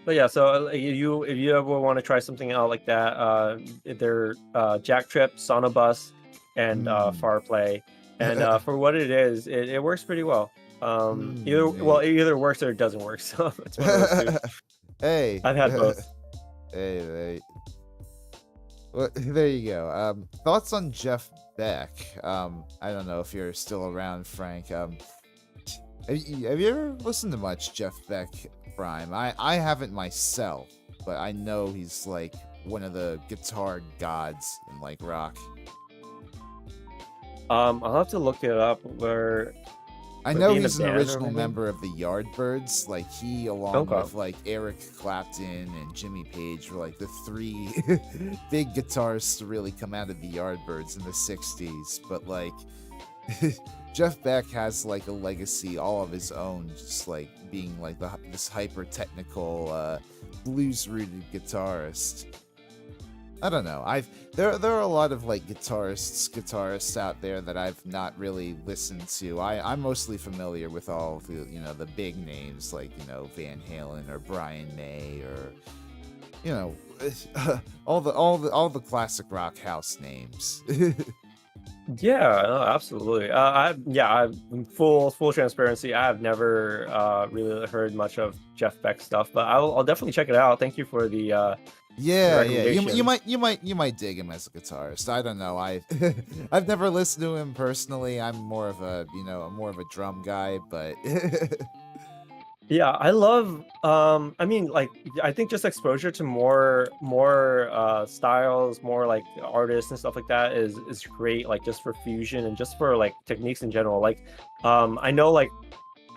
but yeah, so if you ever want to try something out like that, they're Jack Trip, Sonobus, and Hmm. Farplay, and for what it is, it works pretty well. Neat. It either works or it doesn't work. So it's one of those two. Hey. I've had both. Hey. Well, there you go. Thoughts on Jeff Beck? I don't know if you're still around, Frank. Have you ever listened to much Jeff Beck Prime? I haven't myself, but I know he's like one of the guitar gods in like rock. I'll have to look it up. Where I would it know be in a he's an band or original anything? member of the Yardbirds. Like he, along Okay. with like Eric Clapton and Jimmy Page, were like the three big guitarists to really come out of the Yardbirds in the '60s. But like Jeff Beck has like a legacy all of his own, just like being like this hyper technical, blues rooted guitarist. I don't know. There are a lot of like guitarists out there that I've not really listened to. I'm mostly familiar with all of the the big names like Van Halen or Brian May or you know all the classic rock house names. Yeah, no, absolutely. Full transparency. I have never really heard much of Jeff Beck stuff, but I'll definitely check it out. Thank you for Yeah, yeah. recommendation. You might dig him as a guitarist. I don't know. I've never listened to him personally. I'm more of a more of a drum guy, but Yeah, I love I mean like I think just exposure to more styles, more like artists and stuff like that is great, like just for fusion and just for like techniques in general. Like I know like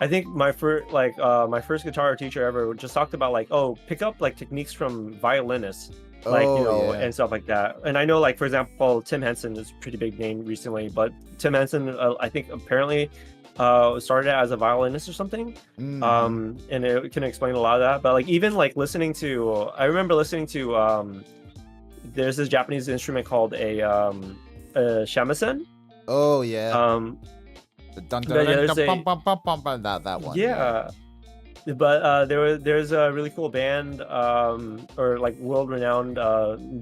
I think my first guitar teacher ever just talked about like, oh, pick up like techniques from violinists, like oh yeah. and stuff like that. And I know like for example, Tim Henson is a pretty big name recently, but Tim Henson I think apparently started as a violinist or something. And it can explain a lot of that. But like even like listening to I remember listening to there's this Japanese instrument called a shamisen. Oh yeah. The dun dun dun there's dun a bum bum bum bum bum that one. yeah. But there's a really cool band or like world renowned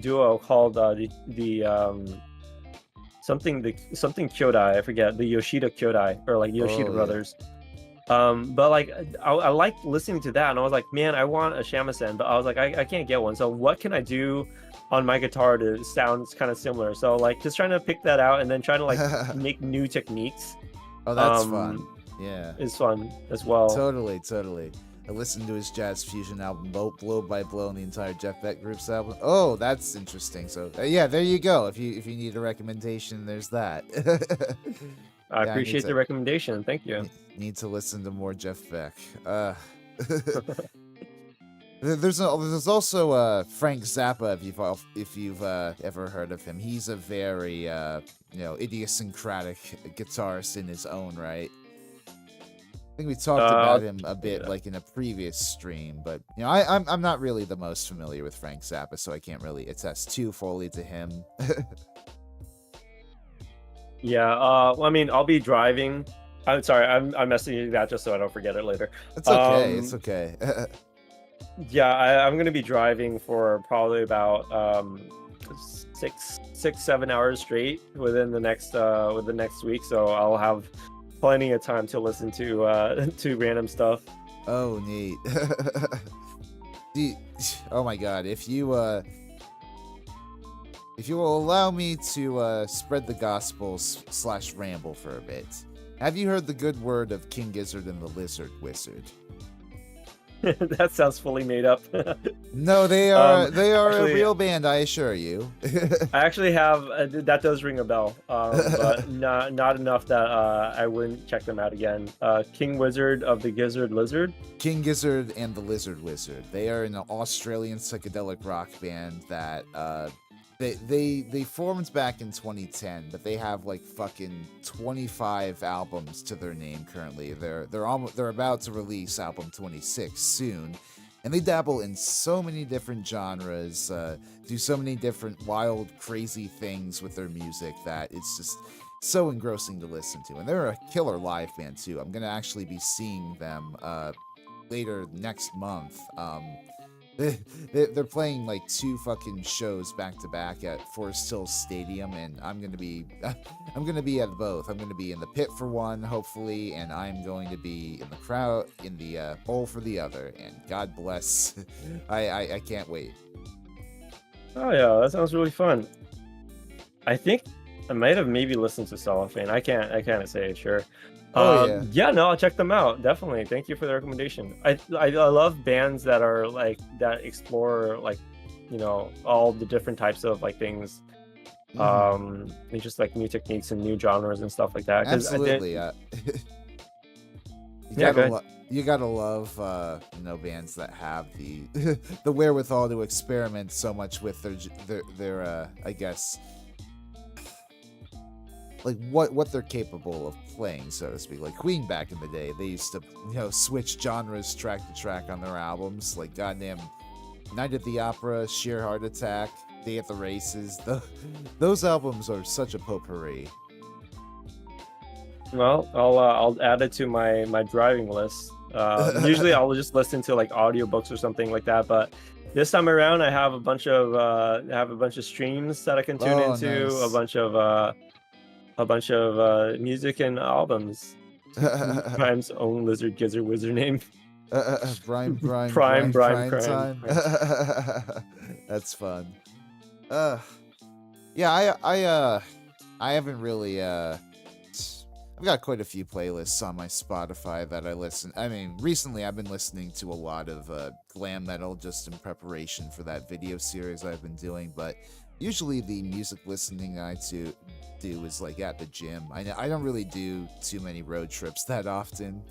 duo called something Kyodai, I forget, the Yoshida Kyodai or like Yoshida brothers. But like I liked listening to that and I was like, man, I want a shamisen, but I was like, I can't get one. So what can I do on my guitar to sound kind of similar? So like just trying to pick that out and then trying to like make new techniques. Oh, that's fun. Yeah. It's fun as well. Totally. I listened to his jazz fusion album, Blow by Blow, and the entire Jeff Beck Group's album. Oh, that's interesting. So yeah, there you go. If you need a recommendation, there's that. I appreciate the recommendation. Thank you. Need to listen to more Jeff Beck. There's also Frank Zappa. If you've ever heard of him, he's a very idiosyncratic guitarist in his own right. I think we talked about him a bit like in a previous stream, but I'm not really the most familiar with Frank Zappa, so I can't really attest too fully to him. Yeah, I mean, I'll be driving. I'm sorry, I'm messaging you that just so I don't forget it later. It's okay. It's okay. Yeah, I'm gonna be driving for probably about 6-7 hours straight within the next week, so I'll have plenty of time to listen to random stuff. Oh, neat. Oh my god, if you will allow me to spread the gospels / ramble for a bit, have you heard the good word of King Gizzard and the Lizard Wizard? That sounds fully made up. No, they are actually, a real band, I assure you. I actually have that does ring a bell, but not enough that I wouldn't check them out again. King Wizard of the Gizzard Lizard. King Gizzard and the Lizard Wizard. They are an Australian psychedelic rock band that they formed back in 2010, but they have like fucking 25 albums to their name currently. They're about to release album 26 soon, and they dabble in so many different genres, do so many different wild, crazy things with their music that it's just so engrossing to listen to. And they're a killer live band too. I'm gonna actually be seeing them later next month. They're playing like 2 fucking shows back to back at Forest Hills Stadium, and I'm gonna be at both. I'm gonna be in the pit for one, hopefully, and I'm going to be in the crowd in the bowl for the other. And God bless, I can't wait. Oh yeah, that sounds really fun. I think I might have maybe listened to Cellophane. I can't say sure. Yeah, no, I'll check them out. Definitely. Thank you for the recommendation. I love bands that are like that explore like, all the different types of like things. And just like new techniques and new genres and stuff like that. Absolutely. You gotta love bands that have the the wherewithal to experiment so much with their I guess like what they're capable of playing, so to speak. Like Queen back in the day, they used to switch genres track to track on their albums. Like goddamn Night at the Opera, Sheer Heart Attack, Day at the Races. Those albums are such a potpourri. Well, I'll add it to my driving list. Usually I'll just listen to like audiobooks or something like that, but this time around I have a bunch of streams that I can tune into. Nice. A bunch of music and albums. Prime's own Lizard Gizzard Wizard name. Prime Prime time. That's fun. Uh, yeah, I haven't really I've got quite a few playlists on my Spotify that I listen. I mean, recently I've been listening to a lot of glam metal just in preparation for that video series I've been doing. But usually the music listening do is like at the gym. I don't really do too many road trips that often.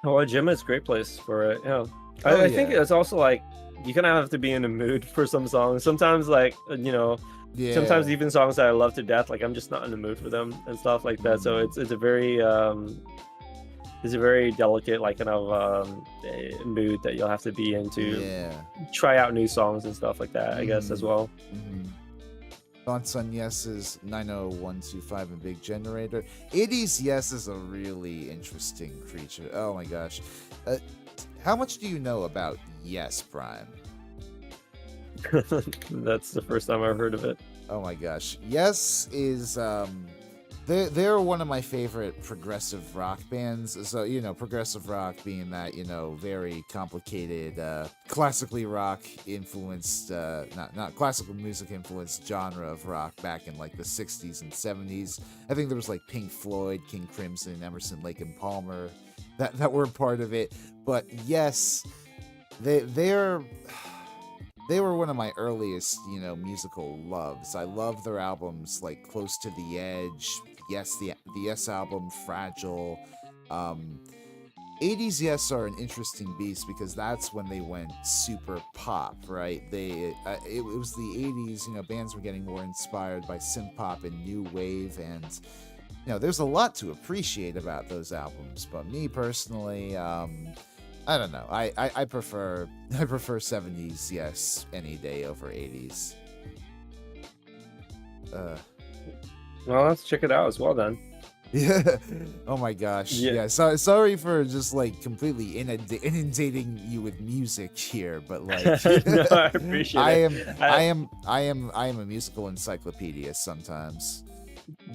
Well, a gym is a great place for it. Yeah, Oh I think yeah, it's also like you kind of have to be in the mood for some songs. Sometimes, like sometimes yeah. even songs that I love to death, like I'm just not in the mood for them and stuff like that. So Mm, it's a very delicate like kind of mood that you'll have to be in to yeah. try out new songs and stuff like that. I guess as Mm, well. mm. Thoughts on Yes's 90125 and Big Generator? 80s Yes is a really interesting creature. Oh my gosh. How much do you know about Yes, Prime? That's the first time I've heard of it. Oh my gosh. Yes is they're one of my favorite progressive rock bands. So, progressive rock being that, very complicated classically rock influenced not classical music influenced genre of rock back in like the 60s and 70s. I think there was like Pink Floyd, King Crimson, Emerson, Lake and Palmer that were part of it. But yes, they're they were one of my earliest, musical loves. I love their albums like Close to the Edge, Yes, the Yes album, Fragile. Um, 80s Yes are an interesting beast because that's when they went super pop, right? It was the 80s, bands were getting more inspired by synth pop and new wave, and there's a lot to appreciate about those albums. But me personally, I don't know. I prefer I prefer 70s Yes any day over 80s. Uh, Well, let's check it out as well then. yeah. Oh my gosh. Yeah. Yeah. So sorry for just like completely inundating you with music here, but like No, I appreciate I it. am I am a musical encyclopedia sometimes.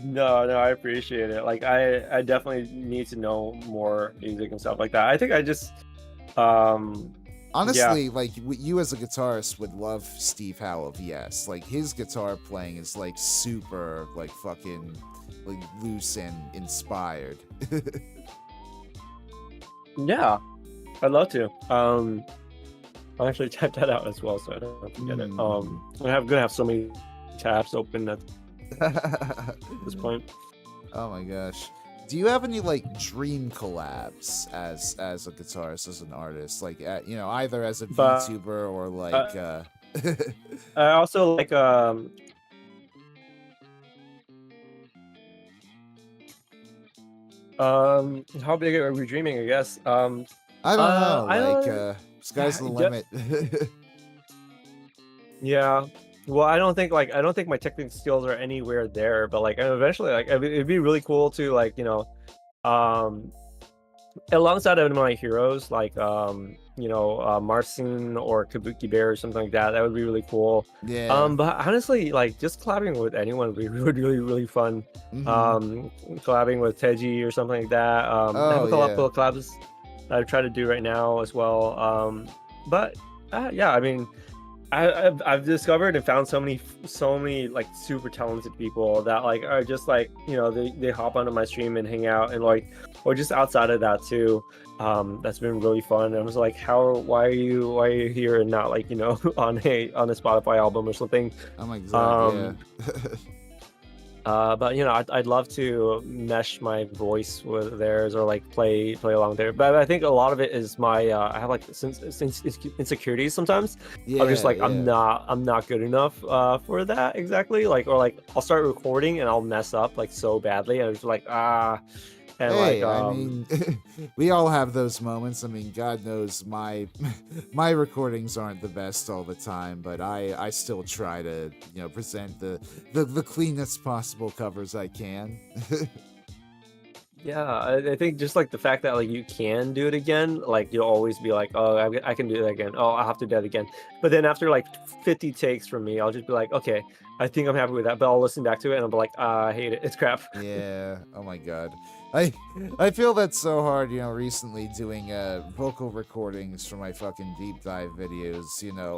No, I appreciate it. Like I definitely need to know more music and stuff like that. I think I just yeah. Honestly, like you as a guitarist would love Steve Howe of Yes. Like his guitar playing is like super like fucking like loose and inspired. Yeah. I'd love to. I'll actually type that out as well so I don't forget it. I'm gonna have so many tabs open at this point. Oh my gosh. Do you have any like dream collabs as a guitarist, as an artist, like either as a But VTuber or like I also like how big are we dreaming, I guess? I don't know, I like don't sky's the limit. yeah. Well, I don't think my technical skills are anywhere there, but like eventually like it'd be really cool to like, um alongside of my heroes like Marcin or Kabuki Bear or something like that would be really cool. Yeah. But honestly, like just collabing with anyone would be really fun. Mm-hmm. Collabing with Teji or something like that. I have Oh a couple yeah. of collabs that I try to do right now as well. But yeah, I mean, I've discovered and found so many like super talented people that like are just like they hop onto my stream and hang out and like, or just outside of that too. That's been really fun. I was like, why are you here and not like on a Spotify album or something? Oh my god, Um, yeah. but I'd love to mesh my voice with theirs or like play along there. But I think a lot of it is my I have like since insecurities sometimes. I'm just Yeah, like yeah. I'm not good enough for that exactly. Like or like I'll start recording and I'll mess up like so badly and I'm just like and like Hey, I mean, we all have those moments. I mean, God knows my my recordings aren't the best all the time, but I still try to present the cleanest possible covers I can. yeah, I think just like the fact that like you can do it again, like you'll always be like, oh, I can do that again. Oh, I'll have to do that again. But then after like 50 takes from me, I'll just be like, okay, I think I'm happy with that. But I'll listen back to it and I'll be like, I hate it. It's crap. Yeah. Oh my God. I I feel that's so hard, recently doing vocal recordings for my fucking deep dive videos.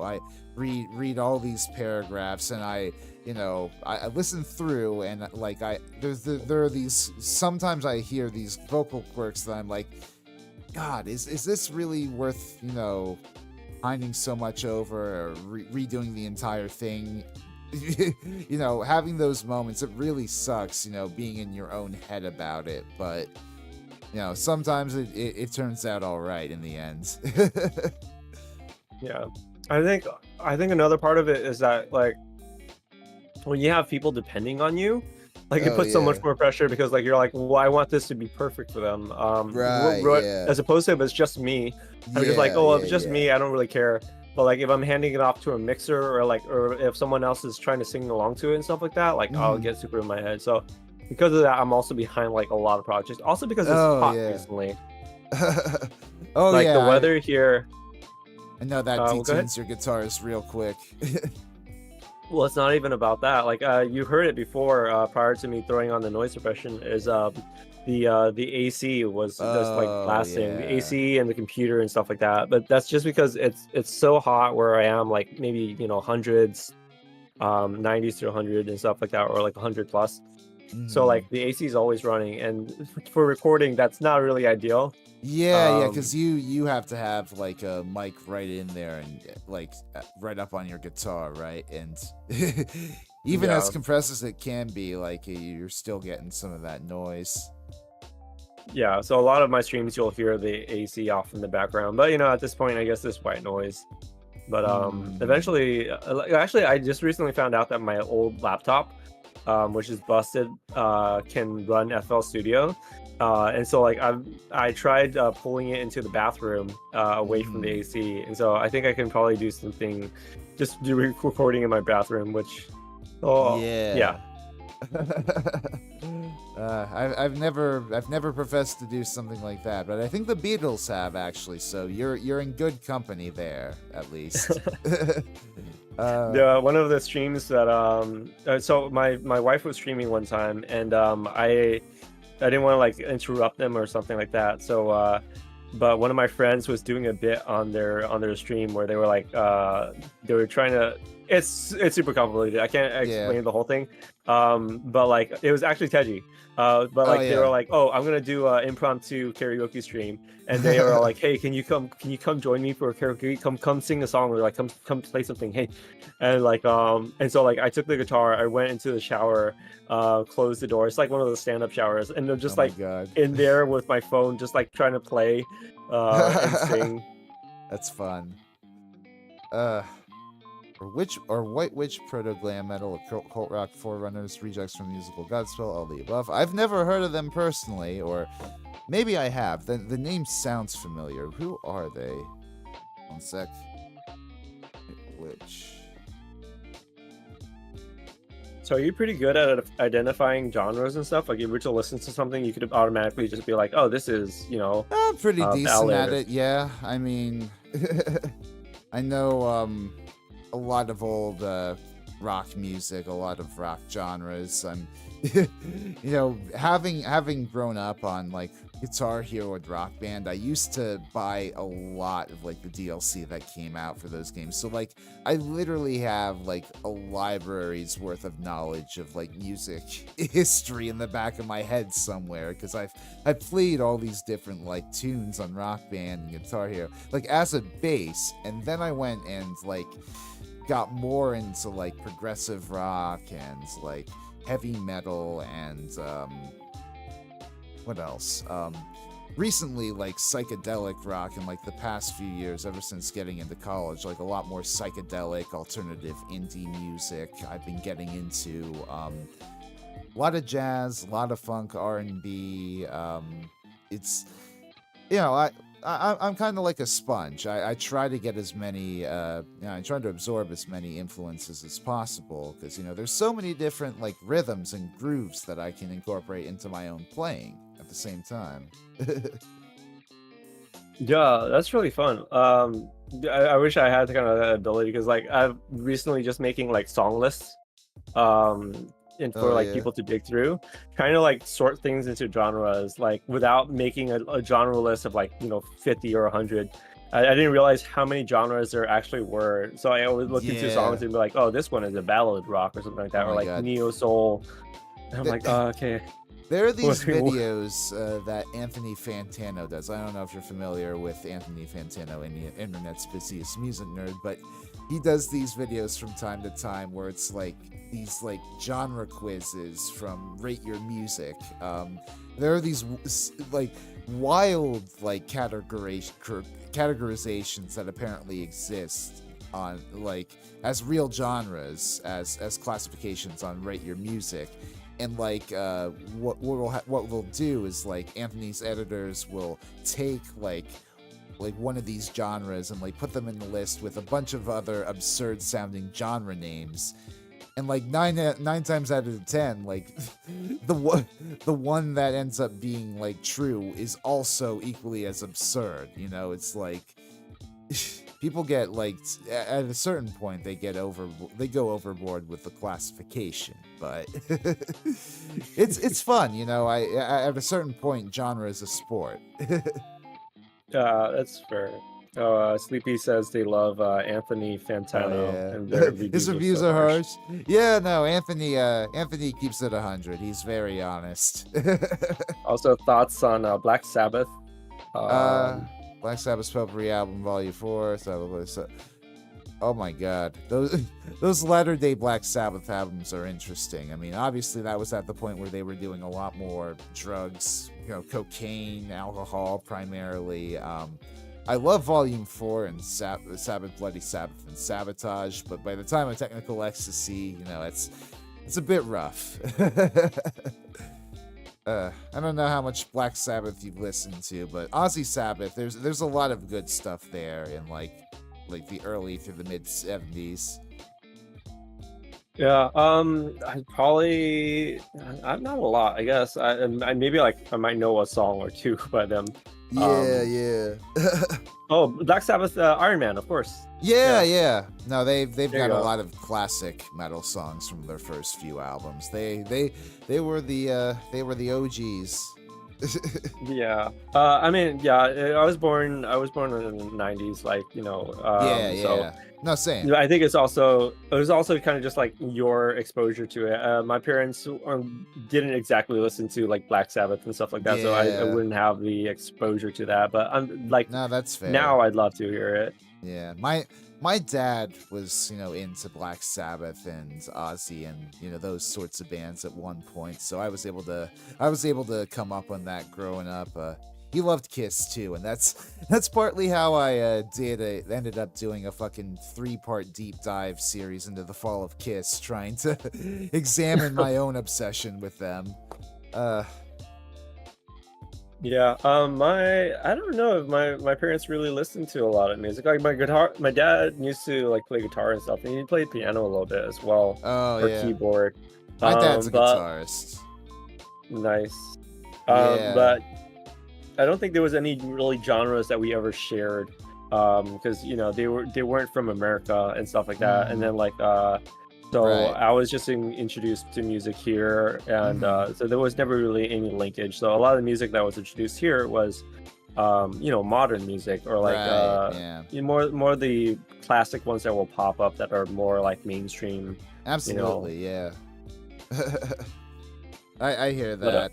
I read all these paragraphs and I listen through and like there are these sometimes I hear these vocal quirks that I'm like, God, is this really worth, finding so much over or redoing the entire thing? Having those moments, it really sucks, being in your own head about it, but sometimes it turns out all right in the end. Yeah, I think another part of it is that like when you have people depending on you, like it Oh puts so much yeah. more pressure because like you're like, well, I want this to be perfect for them. Right, yeah. As opposed to if it's just me, I'm just like, Yeah, oh, well, if yeah, it's just yeah. me, I don't really care. But like if I'm handing it off to a mixer or if someone else is trying to sing along to it and stuff like that, like I'll Mhm. get super in my head. So because of that, I'm also behind like a lot of projects. Also because it's Oh hot yeah. recently. Oh Like yeah, the weather here. I know that Well, go ahead. detunes your guitars real quick. Well, it's not even about that. Like you heard it before, prior to me throwing on the noise suppression, is the AC was just like Oh blasting the yeah. AC and the computer and stuff like that. But that's just because it's so hot where I am, like maybe hundreds, 90s to 100 and stuff like that, or like 100 plus. So like Mhm. the AC is always running, and for recording, that's not really ideal. Yeah, Um, because you have to have like a mic right in there and like right up on your guitar, right? And even as yeah. compressed as it can be, like you're still getting some of that noise. Yeah, so a lot of my streams you'll hear the AC off in the background, but at this point, I guess it's white noise. But Hmm. eventually, actually, I just recently found out that my old laptop, which is busted, can run FL Studio. And so like I tried pulling it into the bathroom away from the Hmm. AC, and so I think I can probably do something, just do recording in my bathroom, which, oh yeah. Yeah. I've never professed to do something like that, but I think the Beatles have actually. So you're in good company there, at least. One of the streams that so my wife was streaming one time, and I didn't want to like interrupt them or something like that. So but one of my friends was doing a bit on their stream where they were like they were trying to, it's super complicated. I can't Yeah. explain the whole thing. But like it was actually Teji. But Oh like they were yeah. like, oh, I'm gonna do a impromptu karaoke stream, and they were all like, hey, can you come join me for a karaoke? Come sing a song, or like come play something. Hey, and so like I took the guitar, I went into the shower, closed the door. It's like one of those stand-up showers, and they're Oh just my like god. in there with my phone, just like trying to play and sing. That's fun. Uh, which proto glam metal, cult rock forerunners, rejects from musical Godspell, all the above. I've never heard of them personally, or maybe I have. The name sounds familiar. Who are they? One sec. Which? So are you pretty good at identifying genres and stuff? Like if you were to listen to something, you could automatically just be like, oh, this is Pretty decent at ballad. it. Yeah, I mean, I know a lot of old rock music, a lot of rock genres. I'm, having grown up on like Guitar Hero and Rock Band, I used to buy a lot of like the DLC that came out for those games. So like, I literally have like a library's worth of knowledge of like music history in the back of my head somewhere because I've played all these different like tunes on Rock Band and Guitar Hero like as a base, and then I went and like got more into like progressive rock and like heavy metal and what else? Recently like psychedelic rock in like the past few years, ever since getting into college, like a lot more psychedelic alternative indie music I've been getting into. A lot of jazz, a lot of funk, R&B. It's I'm kind of like a sponge. I try to get as many, I try to absorb as many influences as possible because there's so many different like rhythms and grooves that I can incorporate into my own playing at the same time. Yeah, that's really fun. I wish I had kind of that ability because like I've recently just making like song lists. Um, and for Oh like yeah. people to dig through, trying to like sort things into genres like without making a genre list of like 50 or 100. I didn't realize how many genres there actually were. So I always look into Yeah. songs and be like, oh, this one is a ballad rock or something like Oh that, or my like god. neo soul. And I'm Th- like, oh, okay. There are these videos that Anthony Fantano does. I don't know if you're familiar with Anthony Fantano, the internet's busiest music nerd, but he does these videos from time to time where it's like these like genre quizzes from Rate Your Music. There are these like wild like categorizations that apparently exist on like as real genres as classifications on Rate Your Music. And like what we'll do is like Anthony's editors will take like one of these genres and like put them in the list with a bunch of other absurd sounding genre names, and like nine times out of 10 like the one that ends up being like true is also equally as absurd. It's like people get like at a certain point they go overboard with the classification, but it's fun. I at a certain point genre is a sport. That's fair. Oh, Sleepy says they love Anthony Fantano and Oh their yeah. His reviews are reviews so are harsh. harsh. Yeah, no, Anthony keeps it 100. He's very honest. Also, thoughts on Black Sabbath? Black Sabbath's Potpourri album, Volume 4. Oh my god, those latter day Black Sabbath albums are interesting. I mean, obviously that was at the point where they were doing a lot more drugs, cocaine, alcohol primarily. I love Volume 4 and Sabbath, Bloody Sabbath, and Sabotage, but by the time of Technical Ecstasy, it's a bit rough. I don't know how much Black Sabbath you've listened to, but Ozzy Sabbath, there's a lot of good stuff there in like the early through the mid 70s. Yeah, I'm not a lot, I guess. I maybe like I might know a song or two by them. Yeah. Oh, Black Sabbath, Iron Man, of course. Yeah. No, they've got a go. lot of classic metal songs from their first few albums. They were the OGs. Yeah. I mean, yeah. I was born in the '90s, like Yeah. So No, same. I think it was also kind of just like your exposure to it. My parents didn't exactly listen to like Black Sabbath and stuff like that, so I Yeah. wouldn't have the exposure to that. But I'm like, No, that's fair. now I'd love to hear it. Yeah, my dad was into Black Sabbath and Ozzy and those sorts of bands at one point, so I was able to come up on that growing up. He loved Kiss too, and that's partly how I ended up doing a fucking 3-part deep dive series into the fall of Kiss, trying to examine my own obsession with them. Yeah, I don't know if my parents really listened to a lot of music. Like my dad used to like play guitar and stuff, and he played piano a little bit as well, Oh or yeah, keyboard. my dad's a But guitarist. nice. Yeah. But I don't think there was any really genres that we ever shared, because they weren't from America and stuff like that. And then like so Right. I was just introduced to music here, and so there was never really any linkage. So a lot of the music that was introduced here was, modern music, or like Right, more the classic ones that will pop up that are more like mainstream. Absolutely, yeah. I hear But, that.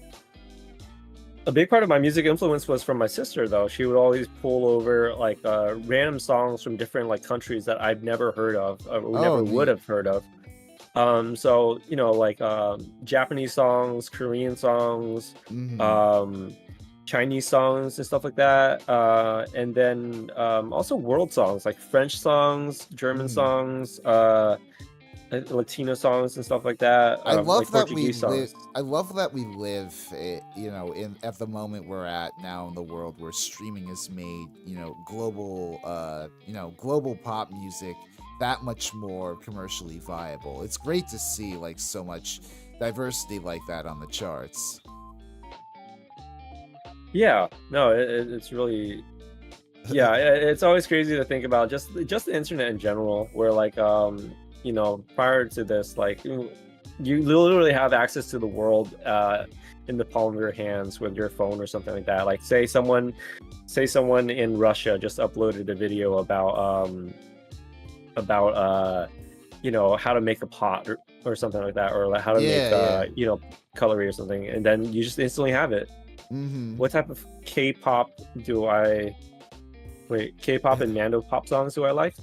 a big part of my music influence was from my sister, though. She would always pull over like random songs from different like countries that I've never heard of, or never would Neat. have heard of. So like Japanese songs, Korean songs, Mhm. Chinese songs and stuff like that, and then also world songs like French songs, German songs, Latino songs and stuff like that, I like love that we Portuguese live. songs. I love that we live, in at the moment we're at now in the world where streaming has made, global pop music that much more commercially viable. It's great to see like so much diversity like that on the charts. Yeah, no, it's really, yeah, it's always crazy to think about just the internet in general, where like prior to this, like you literally have access to the world in the palm of your hands with your phone or something like that. Like say someone in Russia just uploaded a video about how to make a pot or something like that, or like how to make cutlery or something, and then you just instantly have it. What type of K-pop K-pop and Mando pop songs do I like?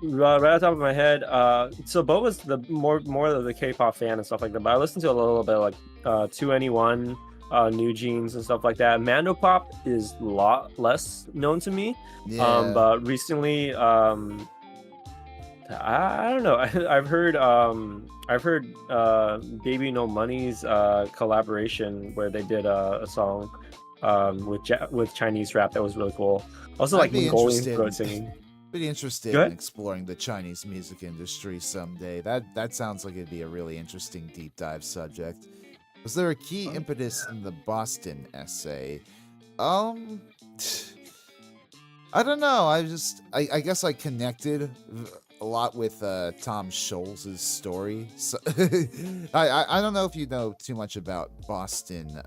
Right off the top of my head, so Bo was the more of the K-pop fan and stuff like that, but I listened to a little bit like 2NE1, New Jeans and stuff like that. Mando pop is a lot less known to me. But recently, I don't know. I've heard Baby No Money's collaboration where they did a song with Chinese rap that was really cool. Also, like Mongolian throat singing. Pretty interested in exploring the Chinese music industry someday. That sounds like it'd be a really interesting deep dive subject. Was there a key impetus in the Boston essay? I don't know. I guess I connected a lot with Tom Scholz' story. So I don't know if you know too much about Boston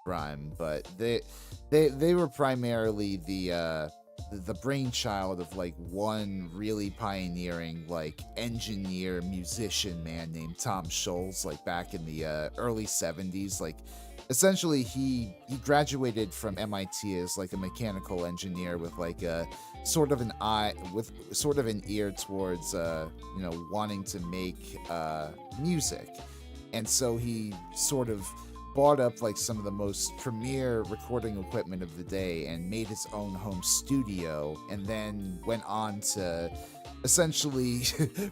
rhyme, but they were primarily the brainchild of like one really pioneering like engineer musician man named Tom Scholz, like back in the early 70s. Like essentially he graduated from MIT as like a mechanical engineer with like a sort of an ear towards wanting to make music, and so he sort of bought up like some of the most premier recording equipment of the day and made his own home studio, and then went on to essentially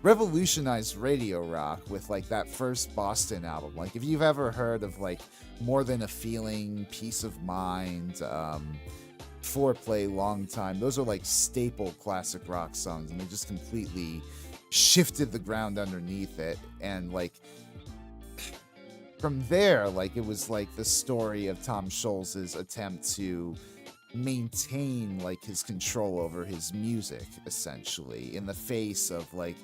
revolutionize radio rock with like that first Boston album. Like if you've ever heard of like More Than a Feeling, Peace of Mind, Foreplay, Long Time, those are like staple classic rock songs, and they just completely shifted the ground underneath it. And like from there, like it was like the story of Tom Scholz's attempt to maintain like his control over his music, essentially, in the face of like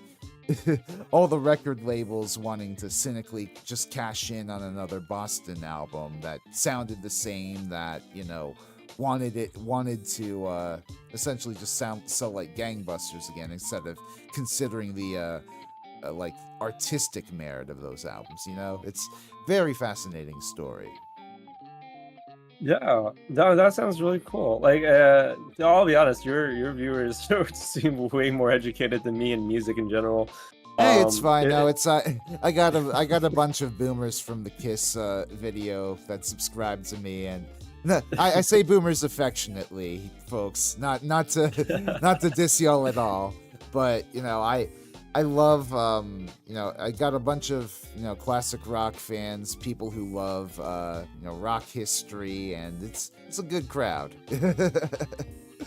all the record labels wanting to cynically just cash in on another Boston album that sounded the same, that wanted to essentially just sell like gangbusters again, instead of considering the like artistic merit of those albums. It's very fascinating story. Yeah, that sounds really cool. Like, I'll be honest, your viewers seem way more educated than me in music in general. Hey, it's fine. No, it's I got a bunch of boomers from the Kiss video that subscribed to me, and I say boomers affectionately, folks, not to diss y'all at all, but I love, I got a bunch of, classic rock fans, people who love, rock history, and it's a good crowd.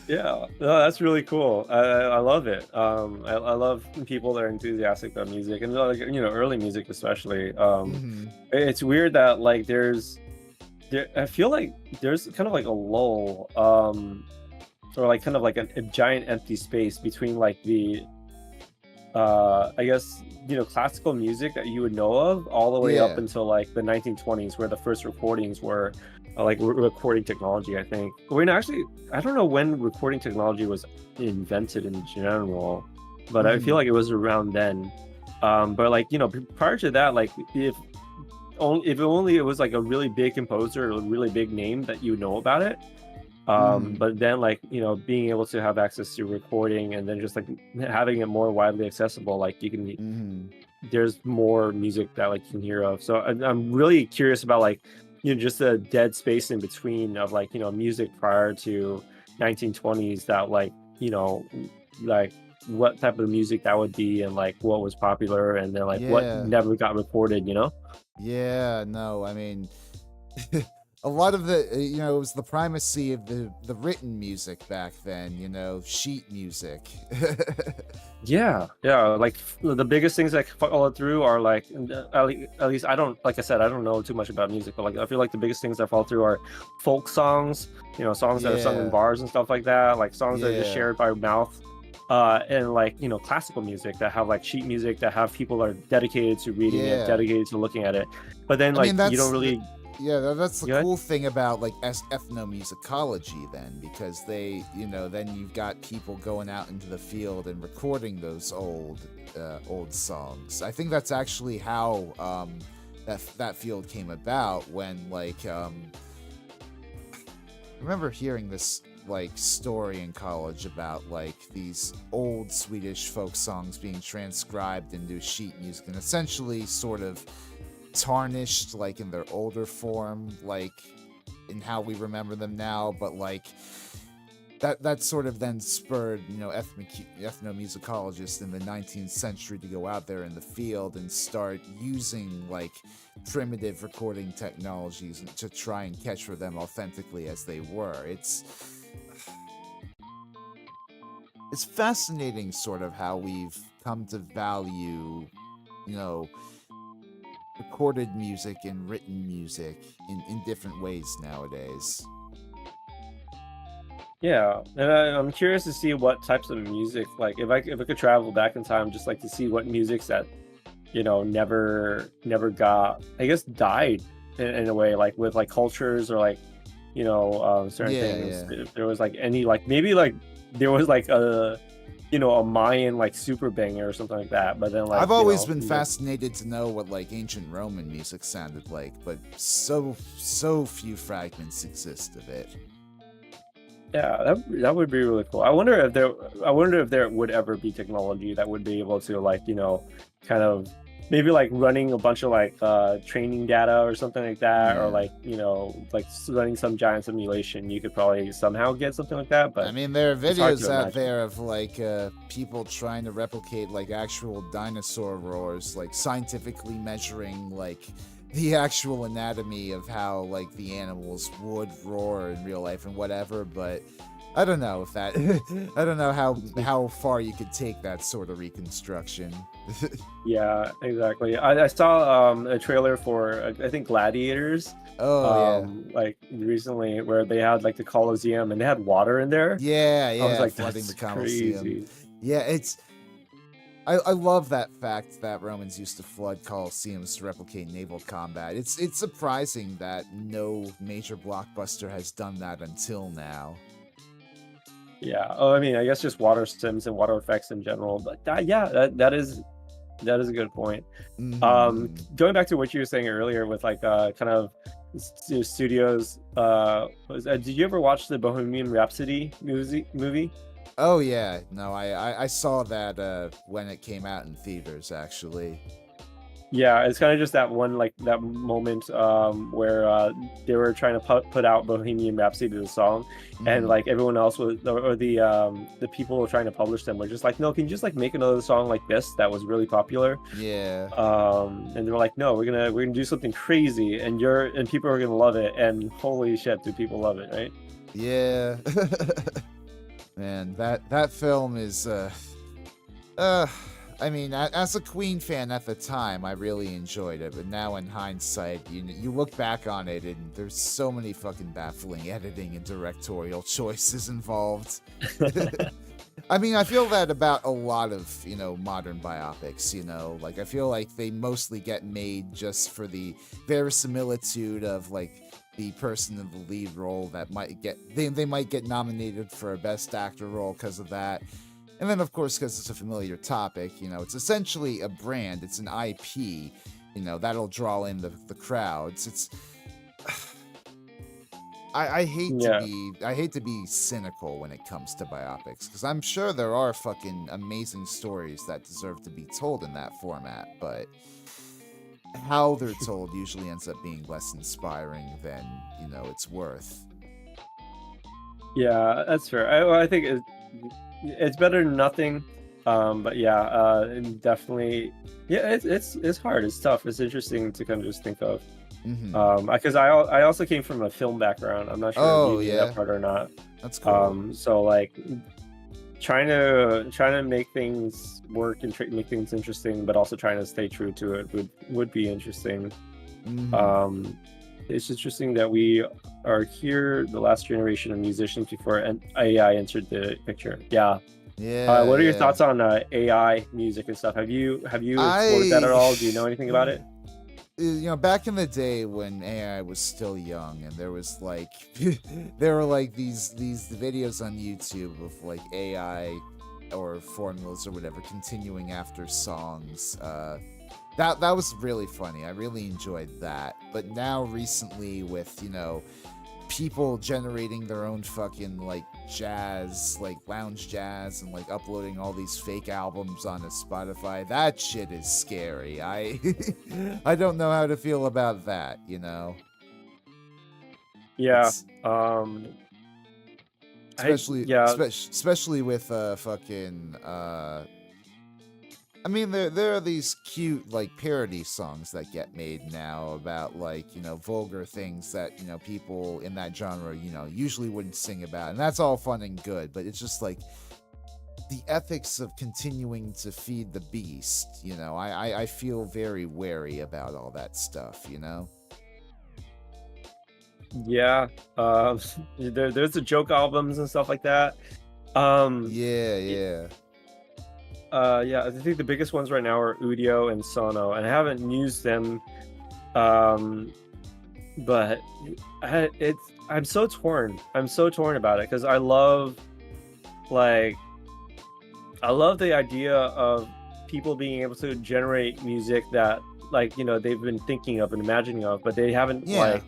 Yeah, no, that's really cool. I love it. I love people that are enthusiastic about music, and early music especially. It's weird that like I feel like there's kind of like a lull, or like kind of like a giant empty space between like the I guess classical music that you would know of all the way up until like the 1920s, where the first recordings were like recording technology, I think. Actually, I don't know when recording technology was invented in general, but I feel like it was around then. But like prior to that, like if only it was like a really big composer or a really big name that you know about it. But then like being able to have access to recording, and then just like having it more widely accessible, like you can there's more music that like you can hear of. So I'm really curious about like just the dead space in between of like music prior to 1920s, that like like what type of music that would be, and like what was popular, and then like what never got recorded. Yeah, no, I mean a lot of the it was the primacy of the written music back then, sheet music. yeah, like the biggest things that follow through are like, at least I don't, like I said, I don't know too much about music, but like I feel like the biggest things that fall through are folk songs, songs that are sung in bars and stuff like that, like songs that are just shared by mouth. and like classical music that have like sheet music that have people are dedicated to reading it, Yeah. dedicated to looking at it. But then I like mean, you don't really. that's the Go ahead. cool thing about like ethnomusicology then, because they, then you've got people going out into the field and recording those old songs. I think that's actually how that field came about when like I remember hearing this like story in college about like these old Swedish folk songs being transcribed into sheet music and essentially sort of tarnished like in their older form, like in how we remember them now, but like that sort of then spurred ethnomusicologists in the 19th century to go out there in the field and start using like primitive recording technologies to try and capture them authentically as they were. It's fascinating sort of how we've come to value recorded music and written music in different ways nowadays. Yeah, and I'm curious to see what types of music, like if I could travel back in time, just like to see what music's that never got, I guess, died in a way, like with like cultures or like certain things. If there was like any like maybe like there was like a Mayan like super banger or something like that, but then like I've always been fascinated to know what like ancient Roman music sounded like, but so few fragments exist of it. Yeah, that would be really cool. I wonder if there would ever be technology that would be able to like kind of maybe like running a bunch of like training data or something like that, or like like running some giant simulation. You could probably somehow get something like that. But I mean, there are videos out there of like people trying to replicate like actual dinosaur roars, like scientifically measuring like the actual anatomy of how like the animals would roar in real life and whatever, but I don't know if that I don't know how far you could take that sort of reconstruction. Yeah, exactly. I saw a trailer for I think Gladiators. Like recently, where they had like the Colosseum and they had water in there. Yeah, I was like, flooding that's the Colosseum. crazy. Yeah, I love that fact that Romans used to flood Colosseums to replicate naval combat. It's surprising that no major blockbuster has done that until now. Yeah. Oh, I mean, I guess just water sims and water effects in general. But that is a good point. Mm-hmm. Going back to what you were saying earlier with like kind of studios. Did you ever watch the Bohemian Rhapsody movie? Oh yeah, no, I saw that when it came out in theaters actually. Yeah, it's kind of just that one like that moment where they were trying to put out Bohemian Rhapsody the song, and like everyone else was or the people who were trying to publish them were just like, no, can you just like make another song like this that was really popular? Yeah. And they were like, no, we're gonna do something crazy, and people are gonna love it, and holy shit, do people love it, right? Yeah. Man, that film is I mean, as a Queen fan at the time, I really enjoyed it, but now in hindsight, you look back on it and there's so many fucking baffling editing and directorial choices involved. I mean, I feel that about a lot of, modern biopics, like I feel like they mostly get made just for the verisimilitude of like the person in the lead role that might get, they might get nominated for a best actor role because of that. And then, of course, because it's a familiar topic, it's essentially a brand. It's an IP, that'll draw in the crowds. It's, I hate to be cynical when it comes to biopics, because I'm sure there are fucking amazing stories that deserve to be told in that format, but how they're told usually ends up being less inspiring than, it's worth. Yeah, that's fair. I think it's better than nothing. But yeah, definitely. Yeah, it's hard. It's tough. It's interesting to kind of just think of. Because I also came from a film background. I'm not sure if you knew that part or not. That's cool. So like trying to make things work and make things interesting, but also trying to stay true to it would be interesting. It's interesting that we are here, the last generation of musicians before AI entered the picture. Yeah, Yeah, What are your yeah. thoughts on AI music and stuff? Have you explored that I at all? Do you know anything about it? back in the day when AI was still young, and there was like there were like these videos on YouTube of like AI or formulas or whatever continuing after songs. That was really funny. I really enjoyed that. But now recently with, people generating their own fucking like jazz, like lounge jazz, and like uploading all these fake albums onto Spotify. That shit is scary. I I don't know how to feel about that, Yeah. It's Yeah. especially with fucking I mean, there are these cute like parody songs that get made now about like vulgar things that people in that genre usually wouldn't sing about, and that's all fun and good. But it's just like the ethics of continuing to feed the beast. I feel very wary about all that stuff. Yeah. There's the joke albums and stuff like that. Um, Yeah, y- yeah, yeah, I think the biggest ones right now are Udio and Sono, and I haven't used them. Um, but I'm so torn. I'm so torn about it because like I love the idea of people being able to generate music that like they've been thinking of and imagining of, but they haven't yeah.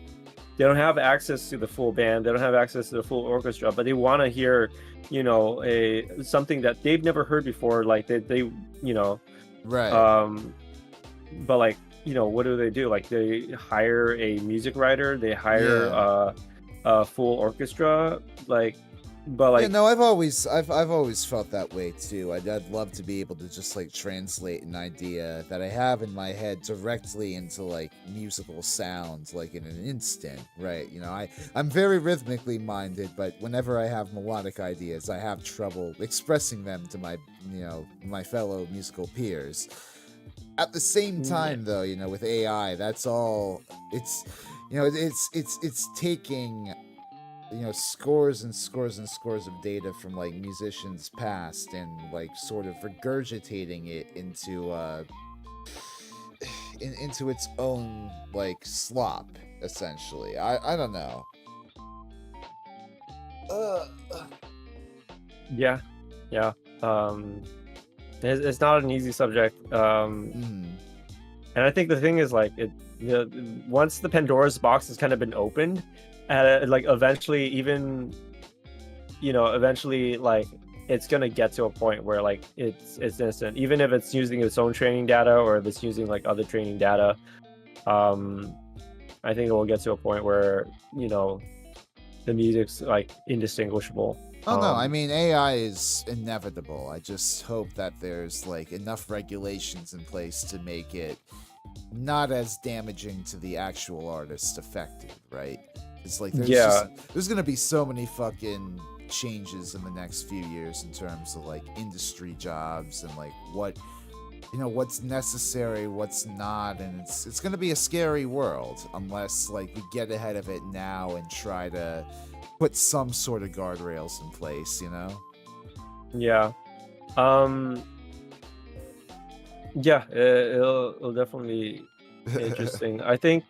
they don't have access to the full band, they don't have access to the full orchestra, but they want to hear a something that they've never heard before, like they Right. um but like what do? Like they hire a music writer, they hire Yeah. a full orchestra, like but Yeah, like no, I've always felt that way too. I'd love to be able to just like translate an idea that I have in my head directly into like musical sounds, like in an instant, right? I'm very rhythmically minded, but whenever I have melodic ideas, I have trouble expressing them to my fellow musical peers. At the same yeah, time, though, with AI, that's all. It's taking scores and scores and scores of data from like musicians past and like sort of regurgitating it into its own like slop, essentially. I don't know. uh, yeah, yeah. um it's not an easy subject. mm, And I think the thing is like once the Pandora's box has kind of been opened, like eventually eventually like it's gonna get to a point where like it's instant, even if it's using its own training data or if it's using like other training data. um I think it will get to a point where the music's like indistinguishable. oh no, I mean AI is inevitable. I just hope that there's like enough regulations in place to make it not as damaging to the actual artist affected, right? It's like Yeah, there's gonna be so many fucking changes in the next few years in terms of like industry jobs and like what's necessary, what's not, and it's gonna be a scary world unless like we get ahead of it now and try to put some sort of guardrails in place. yeah. um yeah, it'll definitely interesting. I think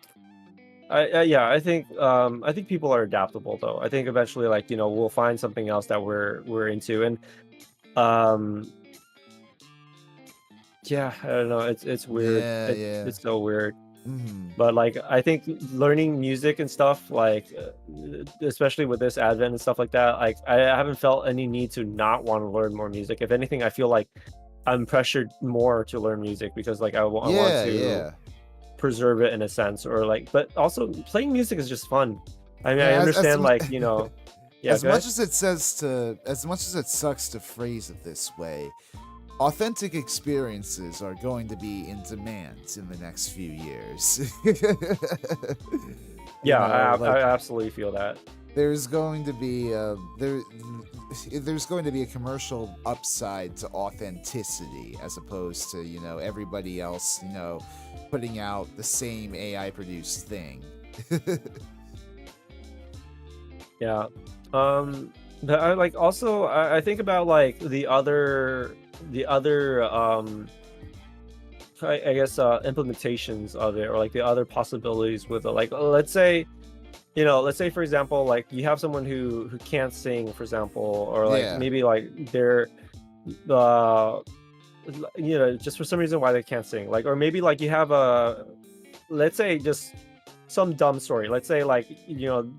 yeah, I think people are adaptable though. I think eventually like we'll find something else that we're into. And um yeah, I don't know, it's weird. Yeah, yeah. It's so weird. Mhm. But like I think learning music and stuff like especially with this advent and stuff like that, like I haven't felt any need to not want to learn more music. If anything, I feel like I'm pressured more to learn music because like I want Yeah, to yeah. preserve it in a sense, or like, but also playing music is just fun. I mean, I Yeah, understand like yeah, as go much ahead. as as much as it sucks to phrase it this way, authentic experiences are going to be in demand in the next few years. Yeah, Like I absolutely feel that. there's going to be there's going to be a commercial upside to authenticity as opposed to everybody else putting out the same AI produced thing. Yeah. um But I like also I think about like the other I guess implementations of it, or like the other possibilities with it. Like let's say, let's say for example, like you have someone who can't sing, for example, or like Yeah. maybe like they're uh just for some reason why they can't sing, like, or maybe like you have a, let's say just some dumb story. Let's say like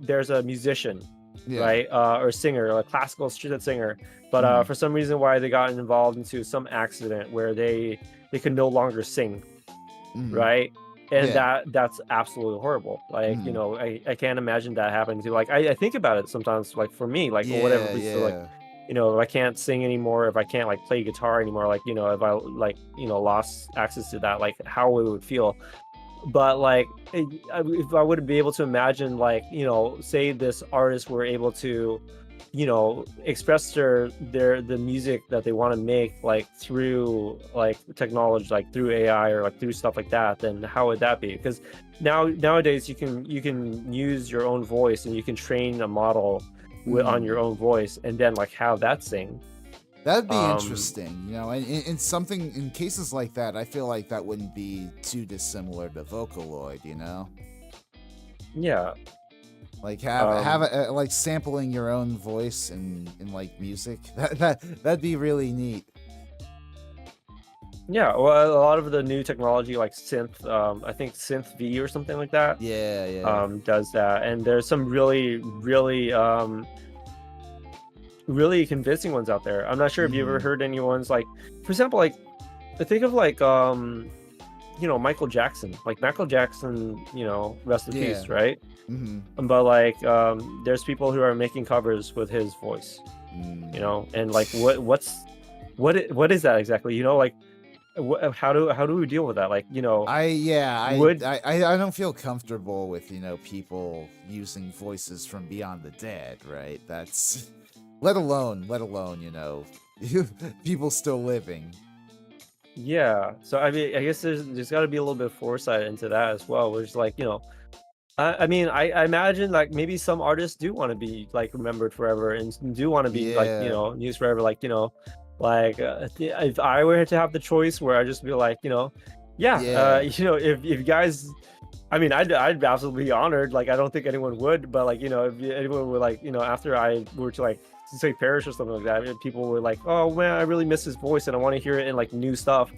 there's a musician, Yeah. right, or a singer, a classical singer, but Mm. for some reason why they got involved into some accident where they could no longer sing, Mm. right? And Yeah. that's absolutely horrible. Like, Mm. I can't imagine that happening to, like, I think about it sometimes, like for me, like whatever, Yeah. so like, Yeah. if I can't sing anymore, if I can't like play guitar anymore, like, if I like, lost access to that, like how it would feel. But like if I would be able to imagine, like, say this artist were able to express their the music that they want to make, like through like technology, like through AI or like through stuff like that, then how would that be? Because nowadays you can use your own voice and you can train a model on your Mm. own voice and then like have that sing. That'd be um interesting, and in something in cases like that, I feel like that wouldn't be too dissimilar to Vocaloid. yeah. Like have um like sampling your own voice in like music. That'd be really neat. Yeah, well, a lot of the new technology like synth, I think synth V or something like that, Yeah, yeah. does that. And there's some really, really, really convincing ones out there. I'm not sure if you ever Mm. heard anyone's like, for example, like I think of like Michael Jackson. Like Michael Jackson, rest in Yeah. peace, right? Mm-hmm. But like there's people who are making covers with his voice, Mm. and like what is that exactly? Like how do we deal with that? Like, I yeah, would I don't feel comfortable with, people using voices from beyond the dead, right? That's let alone, people still living. Yeah, so I mean, I guess there's got to be a little bit of foresight into that as well, which is like, I mean, I imagine like maybe some artists do want to be like remembered forever and do want to be like, Yeah. used forever, like, like if I were to have the choice where I just be like, yeah, Yeah. if you guys, I mean, I'd absolutely be honored. Like, I don't think anyone would, but like, if anyone would, like, after I were to like say perish or something like that, if people were like, oh man, I really miss his voice and I want to hear it in like new stuff,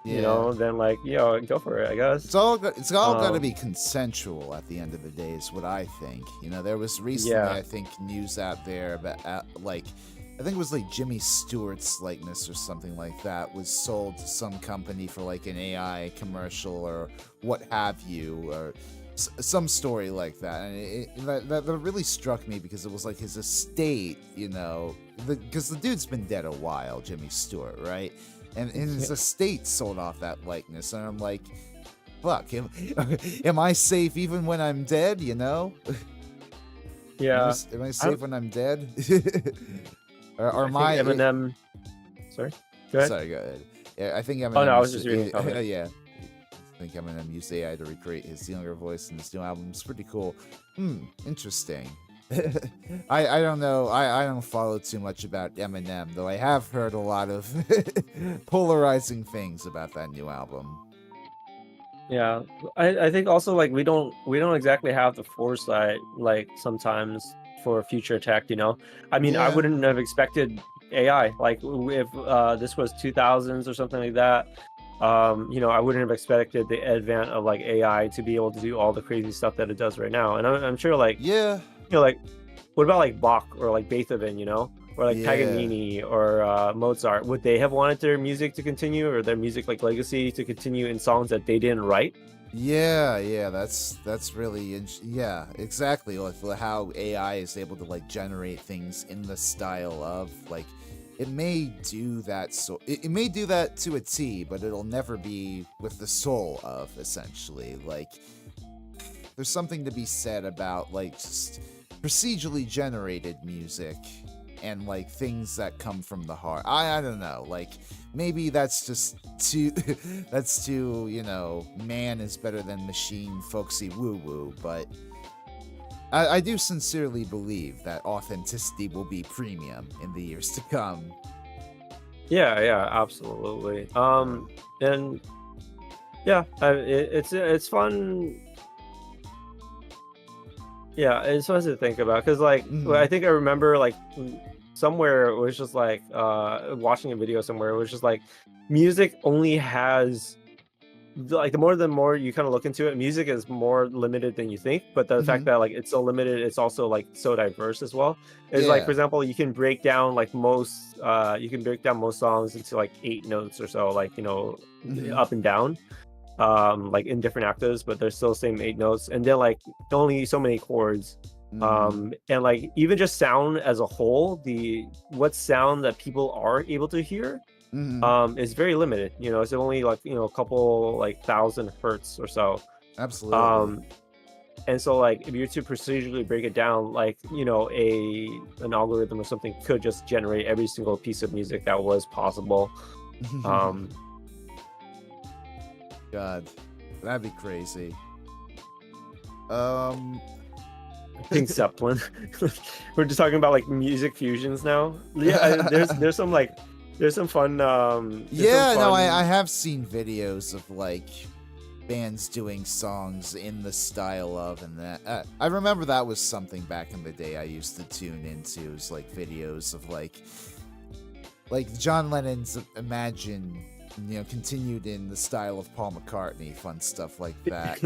Yeah. then like, go for it, I It's guess. all got to Um, be consensual at the end of the day, is what I think. There was recently, yeah, I think, news out there about like, I think it was like Jimmy Stewart's likeness or something like that was sold to some company for like an AI commercial or what have you, or some story like that. And that really struck me because it was like his estate, because the dude's been dead a while, Jimmy Stewart, right? And his estate sold off that likeness, and I'm like, fuck, am I safe even when I'm dead? yeah. Am I I safe don't, when I'm dead? or I am think I? Eminem. Sorry, go ahead. Sorry, go ahead. Yeah, I think Oh no, Eminem I was just reading a used. comment. Yeah, I think Eminem used AI to recreate his younger voice in this new album. It's pretty cool. Interesting. I don't know. I don't follow too much about Eminem, though I have heard a lot of polarizing things about that new album. Yeah, I think also like we don't exactly have the foresight like sometimes for future tech. I mean, I Yeah. wouldn't have expected AI like if this was 2000s or something like that. I wouldn't have expected the advent of like AI to be able to do all the crazy stuff that it does right now. And I'm sure like Yeah. like what about like Bach or like Beethoven, or like Yeah. Paganini or Mozart? Would they have wanted their music to continue, or their music like legacy to continue in songs that they didn't write? Yeah, that's really yeah, exactly. Like how AI is able to like generate things in the style of like it may do that, so it may do that to a T, but it'll never be with the soul of, essentially. Like there's something to be said about like just procedurally generated music and like things that come from the heart. I don't know. Like maybe that's just too that's too, man is better than machine folksy woo woo, but I do sincerely believe that authenticity will be premium in the years to come. Yeah, absolutely. And yeah, it's fun. Yeah, it's fun to think about because like I think I remember like somewhere it was just like watching a video somewhere it was just like music only has like the more you kind of look into it, music is more limited than you think. But the fact that like it's so limited, it's also like so diverse as well. Is like, for example, you can break down like most songs into like 8 notes or so, like up and down, like in different octaves, but they're still the same 8 notes, and then like only so many chords. And like even just sound as a whole, what sound that people are able to hear is very limited. It's only like a couple like 1,000 hertz or so. Absolutely. And so like if you're to procedurally break it down, like an algorithm or something could just generate every single piece of music that was possible. God, that'd be crazy. Pink Zeppelin. We're just talking about like music fusions now. Yeah, there's some fun. I have seen videos of like bands doing songs in the style of, and that I remember that was something back in the day I used to tune into. It was like videos of like John Lennon's Imagine, continued in the style of Paul McCartney, fun stuff like that.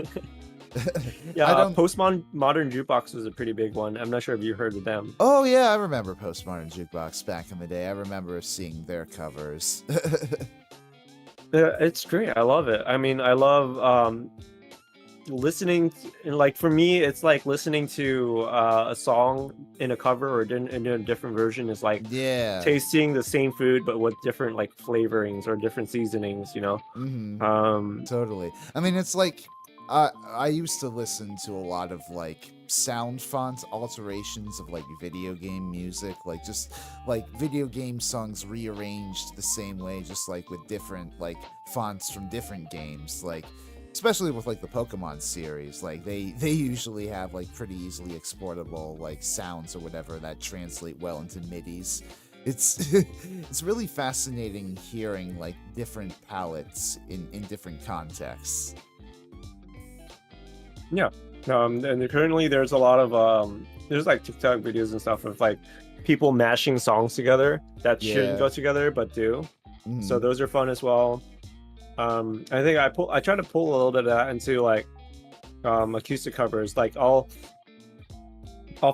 Yeah, Postmodern Jukebox was a pretty big one. I'm not sure if you heard of them. Oh yeah, I remember Postmodern Jukebox back in the day. I remember seeing their covers. Yeah, it's great. I love it. I mean, I love listening like for me it's like listening to a song in a cover or in a different version is like tasting the same food but with different like flavorings or different seasonings. Totally. I mean, it's like I used to listen to a lot of like sound font alterations of like video game music, like just like video game songs rearranged the same way, just like with different like fonts from different games, like especially with like the Pokemon series, like they usually have like pretty easily exportable like sounds or whatever that translate well into MIDIs. It's really fascinating hearing like different palettes in different contexts. Yeah. And currently there's a lot of there's like TikTok videos and stuff of like people mashing songs together that shouldn't go together but do. So those are fun as well. I think I try to pull a little bit of that into like acoustic covers. Like I'll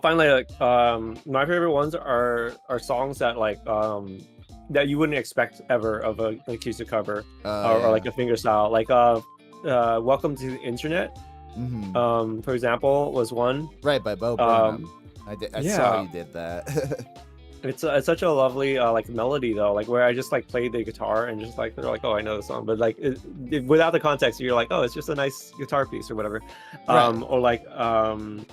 find like my favorite ones are songs that like that you wouldn't expect ever of an acoustic cover or like a fingerstyle, like Welcome to the Internet. For example, was one. Right, by Bo Burnham. I saw you did that. It's such a lovely like melody though, like where I just like played the guitar and just like they're like, oh, I know the song, but like without the context, you're like, oh, it's just a nice guitar piece or whatever. Or like what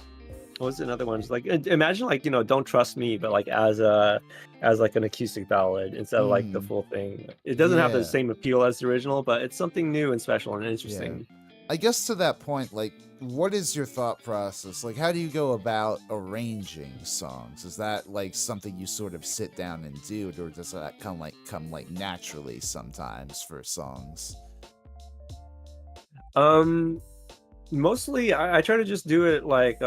was another one? Just like imagine like Don't Trust Me, but like as like an acoustic ballad instead of like the full thing. It doesn't have the same appeal as the original, but it's something new and special and interesting. I guess to that point, like, what is your thought process? Like, how do you go about arranging songs? Is that like something you sort of sit down and do, or does that come naturally sometimes for songs? Mostly I try to just do it like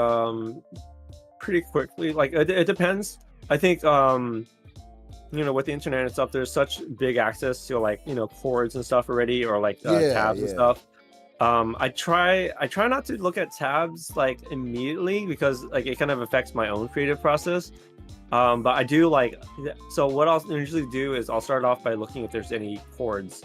pretty quickly. Like it depends. I think with the internet and stuff, there's such big access to like chords and stuff already, or like tabs and stuff. I try not to look at tabs like immediately because like it kind of affects my own creative process. But I do like, so what I'll usually do is I'll start off by looking if there's any chords,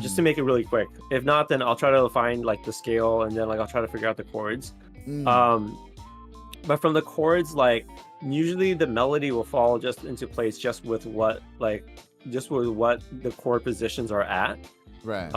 just to make it really quick. If not, then I'll try to find like the scale and then like I'll try to figure out the chords. But from the chords, like usually the melody will fall just into place just with what the chord positions are at. Right.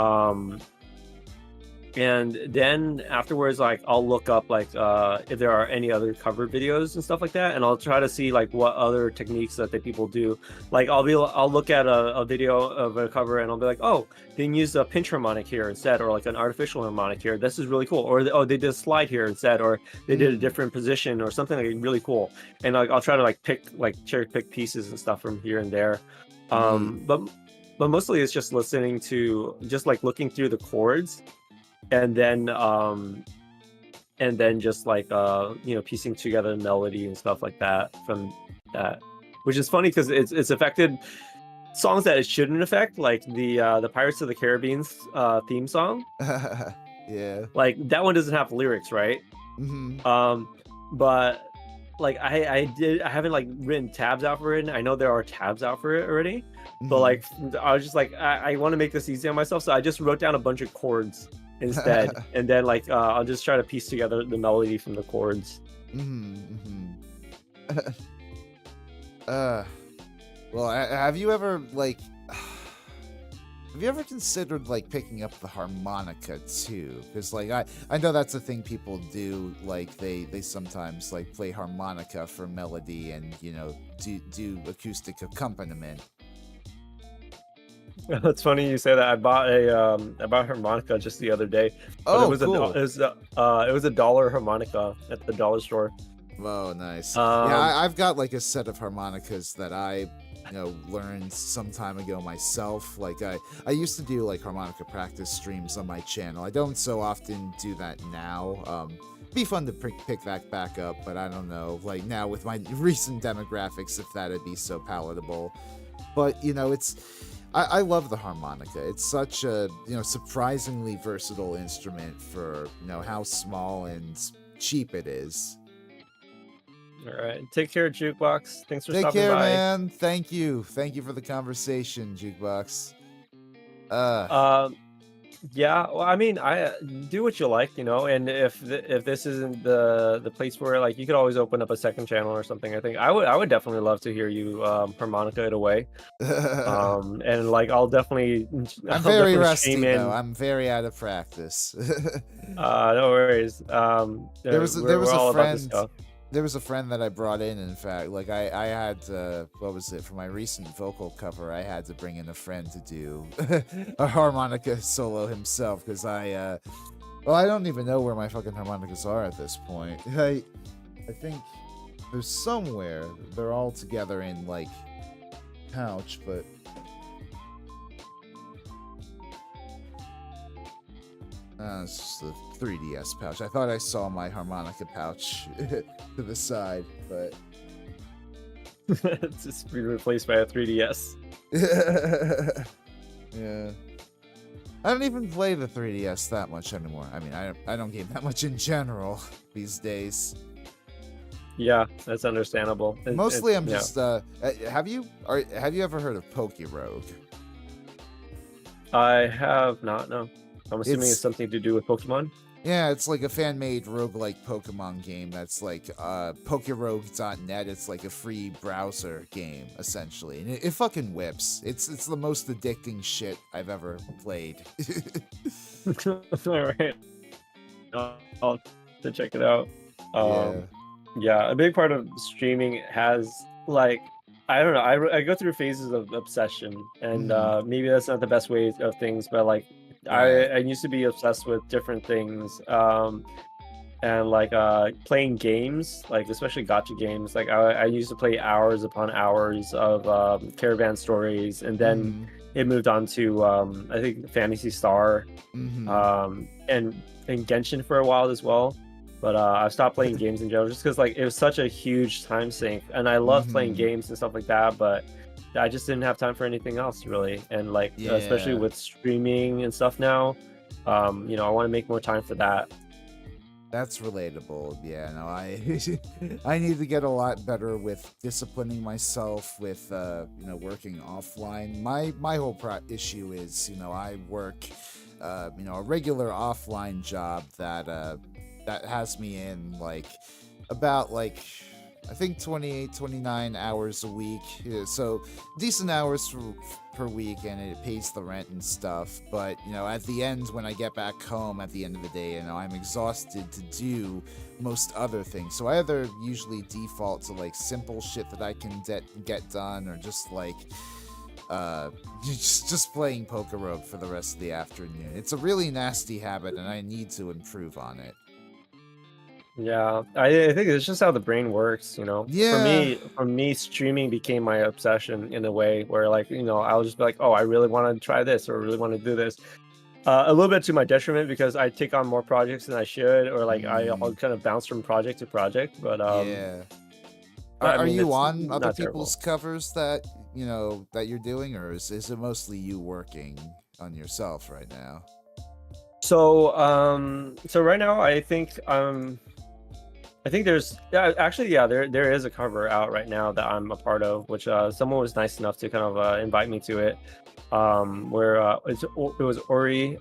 and then afterwards, like I'll look up like if there are any other cover videos and stuff like that, and I'll try to see like what other techniques that the people do. Like I'll look at a video of a cover and I'll be like, oh, they used a pinch harmonic here instead, or like an artificial harmonic here. This is really cool. Or oh, they did a slide here instead, or they did a different position or something like really cool. And like I'll try to like cherry pick pieces and stuff from here and there. But mostly it's just listening to, just like looking through the chords, and then just like piecing together the melody and stuff like that from that, which is funny because it's affected songs that it shouldn't affect, like the Pirates of the Caribbean's theme song. Yeah, like that one doesn't have lyrics, right? But like I haven't like written tabs out for it, and I know there are tabs out for it already. But like I was just like, I want to make this easy on myself, so I just wrote down a bunch of chords instead, and then like I'll just try to piece together the melody from the chords. Well, have you ever considered like picking up the harmonica too? Because like I know that's a thing people do. Like they sometimes like play harmonica for melody and do acoustic accompaniment. It's funny you say that. I bought harmonica just the other day. Oh, it was cool. it was a $1 harmonica at the dollar store. Oh, nice. Yeah, I've got like a set of harmonicas that I learned some time ago myself. Like I used to do like harmonica practice streams on my channel. I don't so often do that now. Be fun to pick that back up, but I don't know, like now with my recent demographics, if that'd be so palatable. But I love the harmonica. It's such a surprisingly versatile instrument for how small and cheap it is. All right, take care, Jukebox. Thanks for stopping by. Take care, man. Thank you for the conversation, Jukebox. Yeah, well, I mean, I do what you like, and if this isn't the place where like you could always open up a second channel or something. I think I would definitely love to hear you harmonica it away. And like I'll definitely I'm very rusty though. I'm very out of practice. No worries. There was a friend. There was a friend that I brought in fact. Like I had what was it, for my recent vocal cover, I had to bring in a friend to do a harmonica solo himself, because I don't even know where my fucking harmonicas are at this point. I think there's somewhere. They're all together in like pouch, but it's just a 3DS pouch. I thought I saw my harmonica pouch to the side, but it's just been replaced by a 3DS. Yeah. I don't even play the 3DS that much anymore. I mean, I don't game that much in general these days. Yeah, that's understandable. Mostly, I'm just. Have you ever heard of Pokerogue? I have not. No. I'm assuming it's something to do with Pokemon. Yeah, it's like a fan-made roguelike Pokemon game that's like Pokerogue.net. It's like a free browser game, essentially. And it fucking whips. It's the most addicting shit I've ever played. Alright. I'll have to check it out. Yeah, a big part of streaming has, like, I don't know, I go through phases of obsession, and maybe that's not the best way of things, but like, I used to be obsessed with different things, and like playing games, like especially gacha games. Like I used to play hours upon hours of Caravan Stories, and then it moved on to I think Fantasy Star, and Genshin for a while as well. But I stopped playing games in general just because like it was such a huge time sink, and I love playing games and stuff like that, but I just didn't have time for anything else really. And like especially with streaming and stuff now, I want to make more time for that. That's relatable. Yeah, no, I need to get a lot better with disciplining myself with working offline. My whole issue is I work a regular offline job that has me in like about like I think 28, 29 hours a week. Yeah, so decent hours per week, and it pays the rent and stuff. But, at the end, when I get back home at the end of the day, I'm exhausted to do most other things. So I either usually default to like simple shit that I can get done, or just like just playing Poker Rogue for the rest of the afternoon. It's a really nasty habit, and I need to improve on it. Yeah, I think it's just how the brain works, Yeah. For me, streaming became my obsession in a way where, like, I'll just be like, oh, I really want to try this, or I really want to do this. A little bit to my detriment, because I take on more projects than I should, or like I'll kind of bounce from project to project. But Yeah. I Are mean, you it's on other not terrible. people's covers that that you're doing, or is it mostly you working on yourself right now? So right now, I think there's, actually, there is a cover out right now that I'm a part of, which someone was nice enough to kind of invite me to it. Where it was Ori.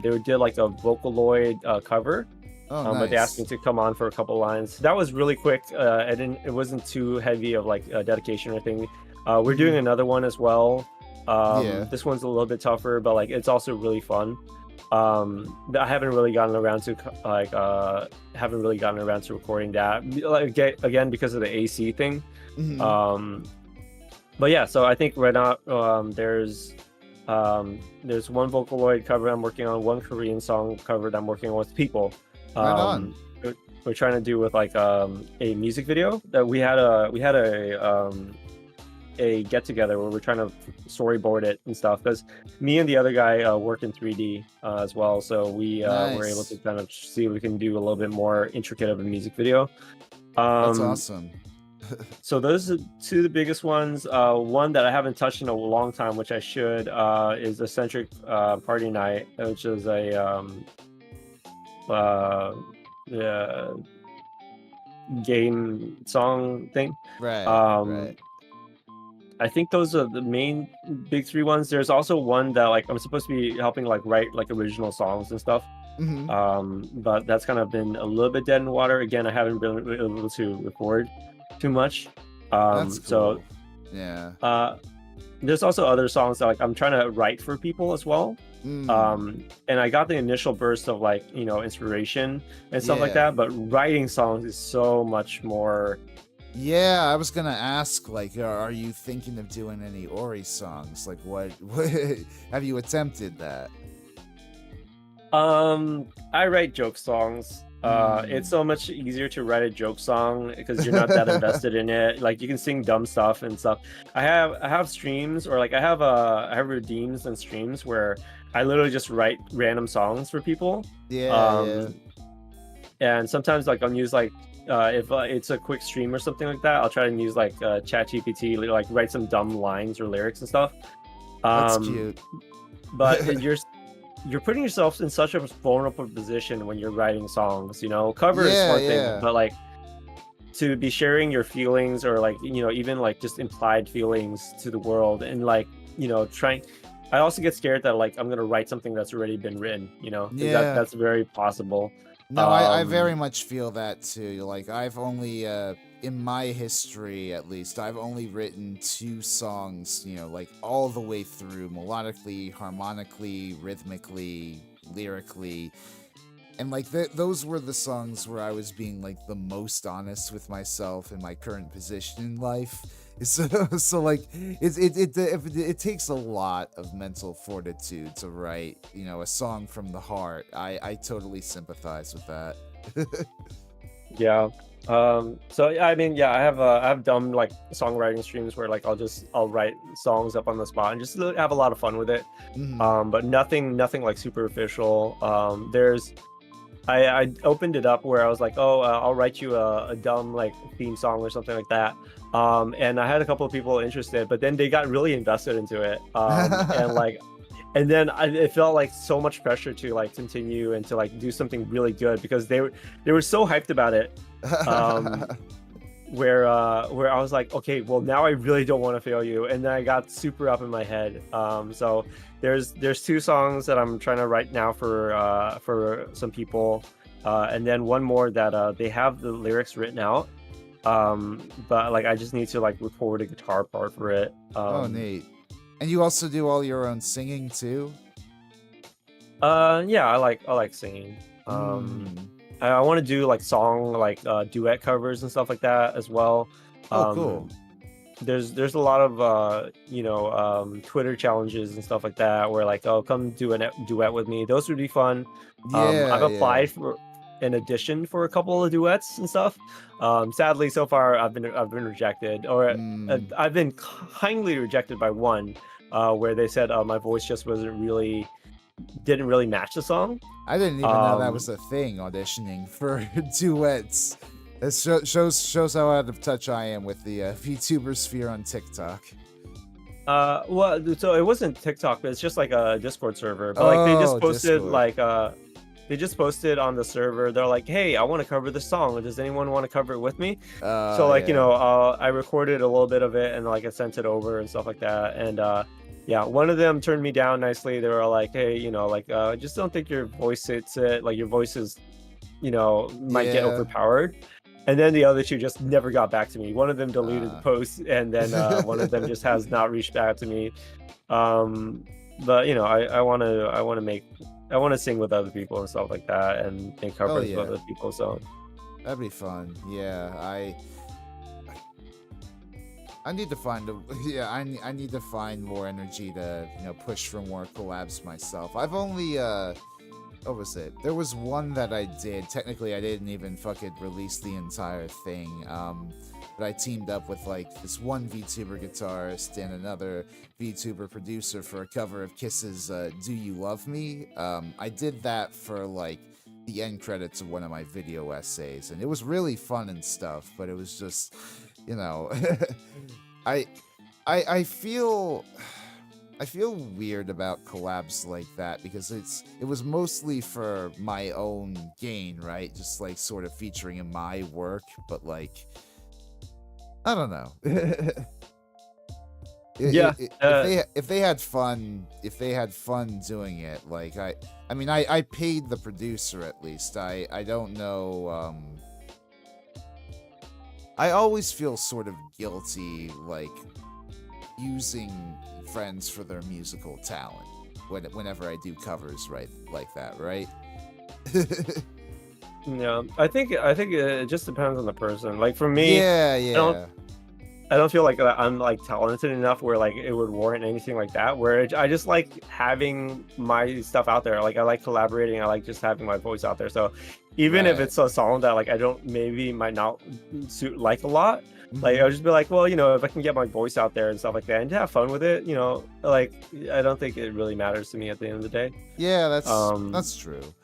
They did like a Vocaloid cover. Oh, But they asked me nice. to come on for a couple lines. That was really quick. It wasn't too heavy of like dedication or anything. We're doing Mhm. another one as well. Yeah. This one's a little bit tougher, but like it's also really fun. I haven't really gotten around to haven't really gotten around to recording that, like, again, because of the AC thing. Mhm. Um, but yeah, so I think right now, there's one Vocaloid cover I'm working on, one Korean song cover that I'm working on with people. Right on. Um, we're trying to do with like a music video that we had a get together where we're trying to storyboard it and stuff, because me and the other guy work in 3D as well, so we were able to Nice. kind of see if we can do a little bit more intricate of a music video. That's Um, awesome. so those are two of the biggest ones. One that I haven't touched in a long time, which I should, is Eccentric Party Night, which is a uh, uh, game song thing. Right. Um, Right. I think those are the main big three ones. There's also one that like I'm supposed to be helping like write like original songs and stuff. Mhm. But that's kind of been a little bit dead in the water. Again, I haven't been able to record too much. That's So cool. Yeah. uh, there's also other songs that like I'm trying to write for people as well. Mm. And I got the initial burst of like, inspiration and stuff like Yeah. that, but writing songs is so much more. Yeah, I was gonna ask, like, are you thinking of doing any Ori songs? Like, what have you attempted that? I write joke songs. It's Mm. so much easier to write a joke song because you're not that invested in it. Like you can sing dumb stuff and stuff. I have streams, or like I have redeems and streams where I literally just write random songs for people. Yeah, yeah. Um, and sometimes like I'll use like if it's a quick stream or something like that, I'll try and use like ChatGPT, like write some dumb lines or lyrics and stuff. That's Um, cute. but you're putting yourself in such a vulnerable position when you're writing songs. Cover is Yeah, one thing, yeah. but like to be sharing your feelings, or like even like just implied feelings to the world, and like trying. I also get scared that like I'm gonna write something that's already been written, because Yeah. that's very possible. No, I very um much feel that too. Like, I've only, in my history at least, I've only written 2 songs, like all the way through, melodically, harmonically, rhythmically, lyrically. And like those were the songs where I was being like the most honest with myself in my current position in life. So like it takes a lot of mental fortitude to write, a song from the heart. I totally sympathize with that. Yeah. So yeah, I mean, yeah, I have done like songwriting streams where like I'll write songs up on the spot and just have a lot of fun with it. Mhm. But nothing like superficial. I opened it up where I was like, oh, I'll write you a dumb like theme song or something like that. And I had a couple of people interested, but then they got really invested into it. And then it felt like so much pressure to like continue and to like do something really good, because they were so hyped about it. Um, where I was like, okay, well now I really don't want to fail you, and then I got super up in my head. So there's 2 songs that I'm trying to write now for some people, and then one more that they have the lyrics written out. But like I just need to like record a guitar part for it. Oh, neat. And you also do all your own singing too? Yeah, I like singing. I want to do like song like duet covers and stuff like that as well. Oh, cool. There's a lot of Twitter challenges and stuff like that where like, oh, come do a duet with me. Those would be fun. I've Yeah, yeah. applied for an audition for a couple of duets and stuff. Sadly, so far I've been rejected, or I've been kindly rejected by one, where they said my voice just didn't really match the song. I didn't even know that was a thing, auditioning for duets. It shows how out of touch I am with the VTuber sphere on TikTok. Well, so it wasn't TikTok, but it's just like a Discord server. But like they just posted Discord. They just posted on the server. They're like, "Hey, I want to cover this song. Does anyone want to cover it with me?" So like yeah. I recorded a little bit of it and like I sent it over and stuff like that. And yeah, one of them turned me down nicely. They were like, "Hey, I just don't think your voice hits it. Like your voice is, might get overpowered." And then the other two just never got back to me. One of them deleted the post, and then one of them just has not reached back to me. But I want to sing with other people and stuff like that, and make covers with other people. So that'd be fun. Yeah, I need to find I need to find more energy to push for more collabs myself. I've only what was it? There was one that I did. Technically, I didn't even fucking release the entire thing. But I teamed up with like this one VTuber guitarist and another VTuber producer for a cover of Kiss's "Do You Love Me." I did that for like the end credits of one of my video essays, and it was really fun and stuff. But it was just, I feel weird about collabs like that because it was mostly for my own gain, right? Just like sort of featuring in my work, but like I don't know. If they had fun doing it, like I mean I paid the producer at least. I don't know. I always feel sort of guilty like using friends for their musical talent whenever I do covers like that, right? Yeah, I think it just depends on the person. Like for me, yeah. I don't feel like I'm like talented enough where like it would warrant anything like that. Where I just like having my stuff out there. Like I like collaborating. I like just having my voice out there. So even if it's a song that like I might not like a lot, like I'll just be like, well, if I can get my voice out there and stuff like that and to have fun with it, like I don't think it really matters to me at the end of the day. Yeah, that's true.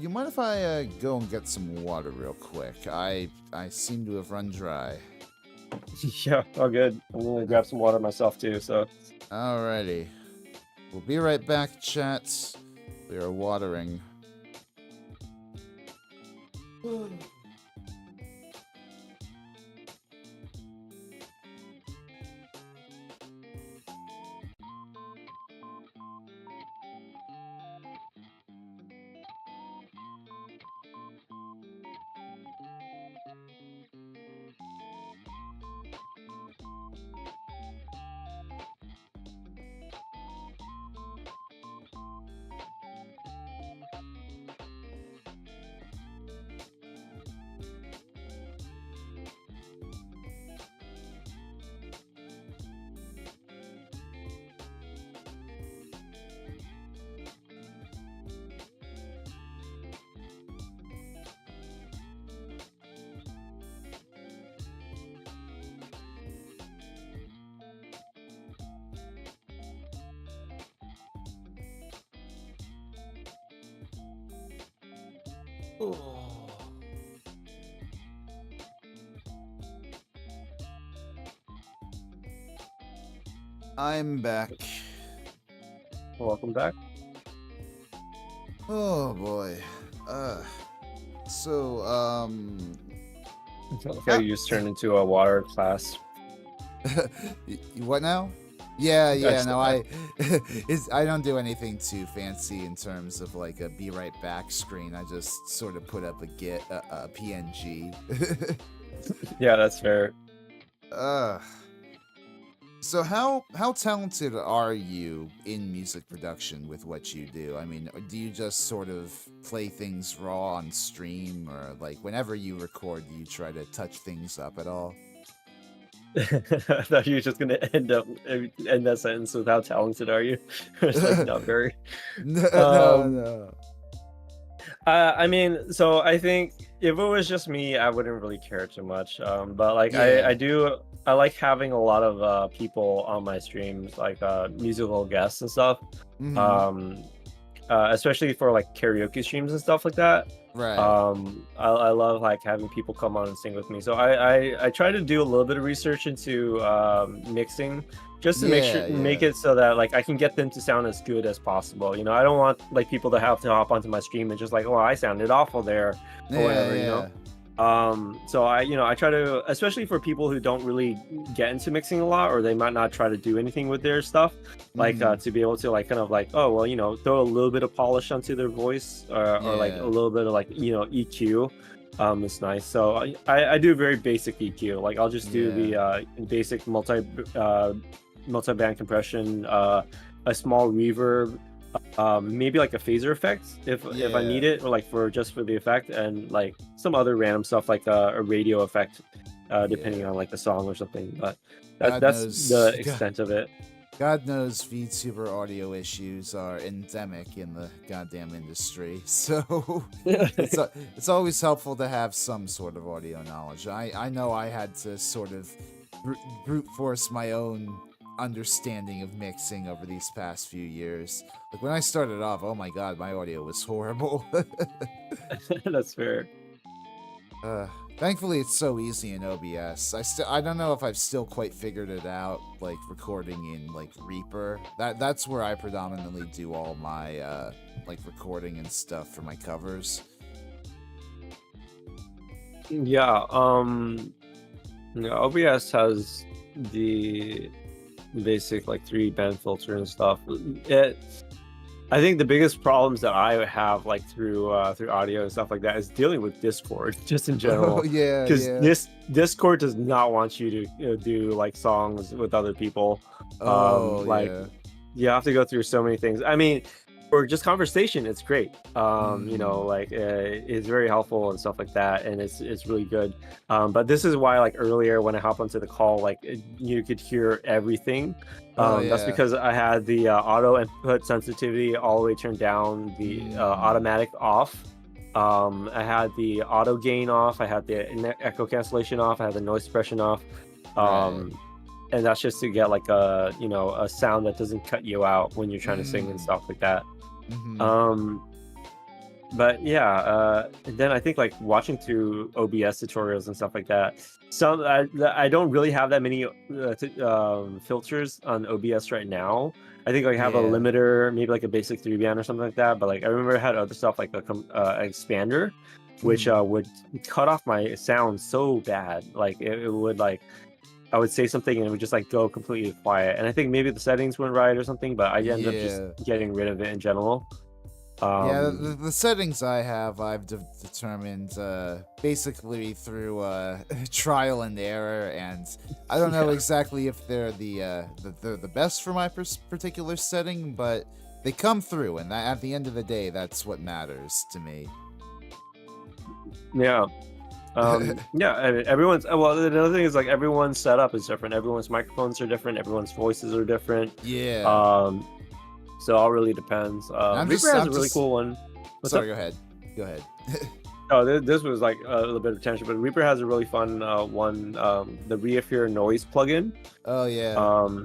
You mind if I go and get some water real quick? I seem to have run dry. Yeah, all good. I'm gonna grab some water myself too. So. Alrighty, we'll be right back, chat. We are watering. I'm back. Welcome back. Oh boy. Okay, you just turned into a water class. What now? Yeah. No, I don't do anything too fancy in terms of like a be right back screen. I just sort of put up a PNG. Yeah, that's fair. Uh, so how talented are you in music production with what you do? I mean, do you just sort of play things raw on stream, or like whenever you record, do you try to touch things up at all? I thought you were just gonna end that sentence with "How talented are you?" It's like not very. No, no, Um, no. I mean, so I think if it was just me, I wouldn't really care too much. But like I Yeah. do, I like having a lot of people on my streams, like musical guests and stuff. Mm-hmm. Um, especially for like karaoke streams and stuff like that. Right. I love like having people come on and sing with me. So I try to do a little bit of research into mixing just to Yeah, make yeah. it so that like I can get them to sound as good as possible. You know, I don't want like people to have to hop onto my stream and just like, oh, I sounded awful there or Yeah, whatever, you know. yeah. So I try to, especially for people who don't really get into mixing a lot, or they might not try to do anything with their stuff, like Mm-hmm. to be able to like kind of like, oh well, you know, throw a little bit of polish onto their voice, or like a Yeah. little bit of like, you know, EQ. It's nice. So I do very basic EQ. Like I'll just do Yeah. the basic multi-band compression, a small reverb, maybe like a phaser effect if I need Yeah. it, or like for just for the effect, and like some other random stuff like a radio effect, depending Yeah. on like the song or something. But God that's the knows. extent of it. God knows VTuber audio issues are endemic in the goddamn industry. So it's always helpful to have some sort of audio knowledge. I know I had to sort of brute force my own understanding of mixing over these past few years. Like when I started off, oh my god, my audio was horrible. That's fair. Uh, Thankfully, it's so easy in OBS. I don't know if I've still quite figured it out, like recording in like Reaper. That's where I predominantly do all my like recording and stuff for my covers. Yeah. Yeah, OBS has the basic like 3 band filter and stuff. I think the biggest problems that I have like through audio and stuff like that is dealing with Discord just in Oh general, yeah, because yeah. this Discord does not want you to do like songs with other people. Oh Like yeah. you have to go through so many things. I mean, for just conversation, it's great. You know, Mm, like it's very helpful and stuff like that, and it's really good. But this is why, like earlier when I hop onto the call, like you could hear everything. oh That's yeah. because I had the auto input sensitivity all the way turned down, the Mm, automatic off. I had the auto gain off. I had the echo cancellation off. I had the noise suppression off. right. Um, and that's just to get like a, you know, a sound that doesn't cut you out when you're trying to sing and Mm, stuff like that. mm-hmm. Um, but yeah, and then I think like watching through OBS tutorials and stuff like that. I don't really have that many filters on OBS right now. I think I have a Yeah. limiter, maybe like a basic 3 band or something like that. But like I remember I had other stuff like a expander, which Mm, would cut off my sound so bad. Like it would like I would say something and it would just like go completely quiet. And I think maybe the settings weren't right or something, but I ended up just yeah. getting rid of it in general. Yeah, Um, the settings I have, I've determined basically through trial and error, and I don't know yeah, exactly if they're they're the best for my particular setting, but they come through, and at the end of the day, that's what matters to me. yeah, yeah. I mean, everyone's well. Another thing is like everyone's setup is different. Everyone's microphones are different. Everyone's voices are different. Yeah, Um, so it all really depends. Reaper has I'm a really just. cool one. What's Sorry, up? go ahead. Go ahead. Oh, this was like a little bit of attention, but Reaper has a really fun one. The Reappear noise plugin. Oh yeah.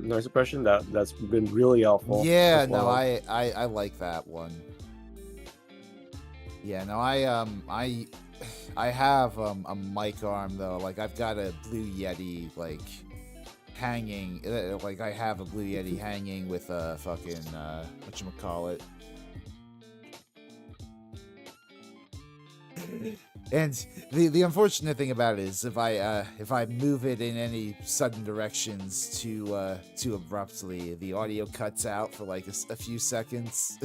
Noise suppression that's been really helpful Yeah, as no, well. I like that one. Yeah, no, I have a mic arm though. Like I've got a Blue Yeti like hanging. Like I have a Blue Yeti hanging with a fucking whatchamacallit. And the unfortunate thing about it is if I move it in any sudden directions too abruptly, the audio cuts out for like a few seconds.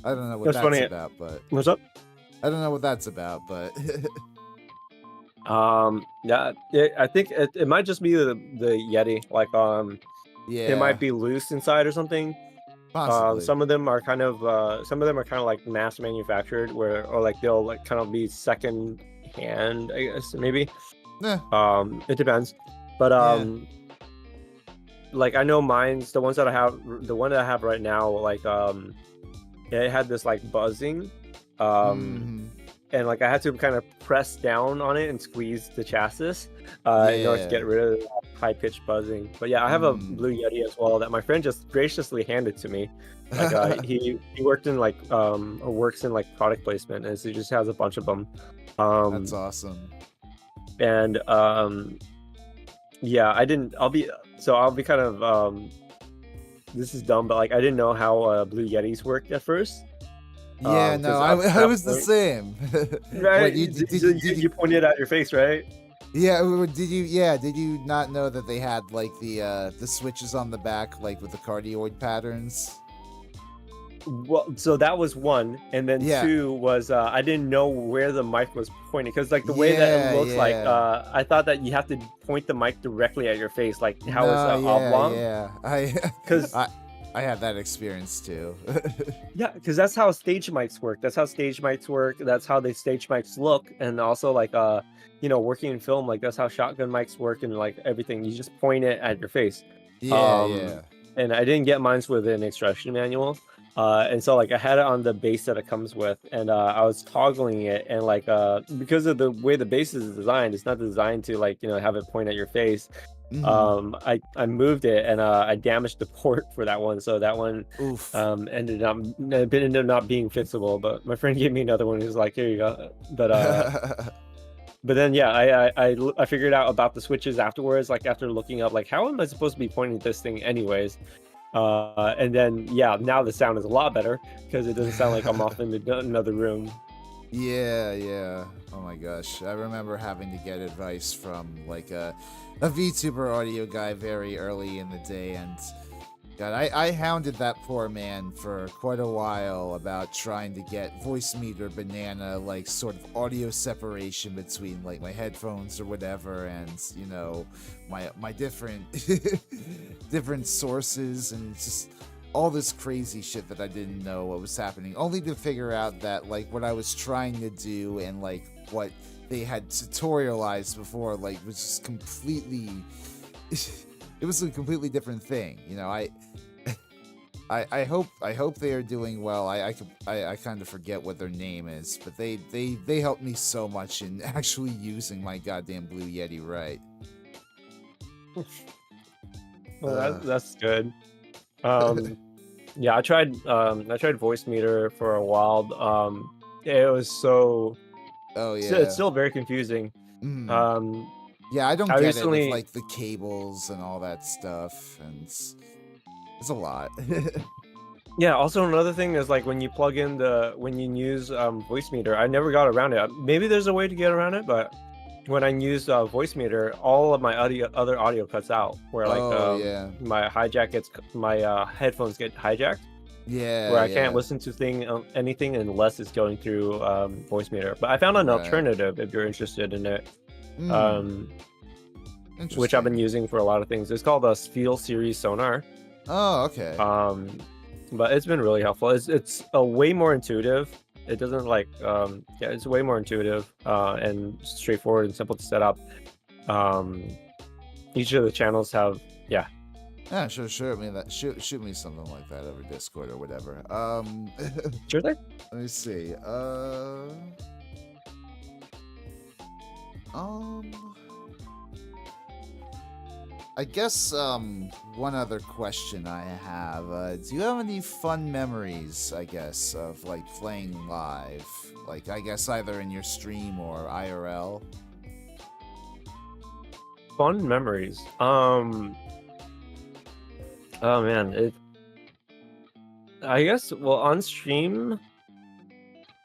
I don't know what That's that's funny. about, but What's up? I don't know what that's about, but Yeah, I think it might just be the Yeti. Like, it yeah, might be loose inside or something. possibly. Some of them are some of them are kind of like mass manufactured, where or like they'll like kind of be second hand, I guess maybe. Eh, It depends, but yeah. like I know mine's the ones that I have, the one that I have right now, like it had this like buzzing, um, Hmm. and like I had to kind of press down on it and squeeze the chassis in order to Yeah. get rid of the high pitched buzzing. But yeah, I have a Mm. Blue Yeti as well that my friend just graciously handed to me. Like he worked in like or works in like product placement, and so he just has a bunch of them. That's Um, awesome. and yeah, I didn't. I'll be kind of this is dumb, but like I didn't know how Blue Yetis worked at first. Yeah, no, Because up to I that was the point, same. right? What you You, you pointed at your face, right? yeah, did you yeah, did you not know that they had like the switches on the back like with the cardioid patterns? Well, so that was one, and then Yeah. two was I didn't know where the mic was pointing, because like the way that it Yeah, looks like yeah. I thought that you have to point the mic directly at your face, like how it's No, yeah, oblong. yeah. Because I I had that experience too. yeah, because that's how stage mics work. That's how stage mics work. That's how the stage mics look, and also like you know, working in film, like that's how shotgun mics work, and like everything. You just point it at your face. Yeah, Um, yeah. and I didn't get mine with an instruction manual. And so like I had it on the base that it comes with, and I was toggling it, and like because of the way the base is designed, it's not designed to like, you know, have it point at your face. Mhm. I moved it, and I damaged the port for that one, so that one Oof. ended up not being fixable. But my friend gave me another one. He was like, "Here you go." But then yeah, I figured out about the switches afterwards, like after looking up like how am I supposed to be pointing this thing anyways. And then yeah, now the sound is a lot better because it doesn't sound like I'm off in another room. Yeah, yeah. Oh my gosh. I remember having to get advice from like a VTuber audio guy very early in the day, and God, I hounded that poor man for quite a while about trying to get voice meter banana, like sort of audio separation between like my headphones or whatever, and you know, my different different sources, and just all this crazy shit that I didn't know what was happening, only to figure out that like what I was trying to do and like what they had tutorialized before like was just completely it was a completely different thing. You know, I hope they are doing well. I kind of forget what their name is, but they helped me so much in actually using my goddamn Blue Yeti right. Well, Uh, that's good. Um, yeah, I tried voice meter for a while. It was oh it's yeah. still very confusing. Mm. Um, Yeah, I don't I get it with recently like the cables and all that stuff, and it's a lot. Yeah, also another thing is like when you plug in when you use voice meter, I never got around it. Maybe there's a way to get around it, but when I use voice meter, all of my other audio cuts out. Where like Oh yeah. my headphones get hijacked, Yeah, where I can't yeah. listen to anything unless it's going through voice meter. But I found an Right. alternative if you're interested in it, Mm. um, which I've been Interesting. using for a lot of things. It's called a Feel Series Sonar. Oh, okay. Um, but it's been really helpful. It's a way more intuitive. It doesn't like yeah, it's way more intuitive and straightforward and simple to set up. Um, each of the channels have yeah. Yeah, sure, sure. I mean, that shoot me something like that over Discord or whatever. Sure thing. Let me see. Um, I guess one other question I have. Do you have any fun memories, I guess, of like playing live? Like I guess either in your stream or IRL? Fun memories. Oh man, I guess well on stream.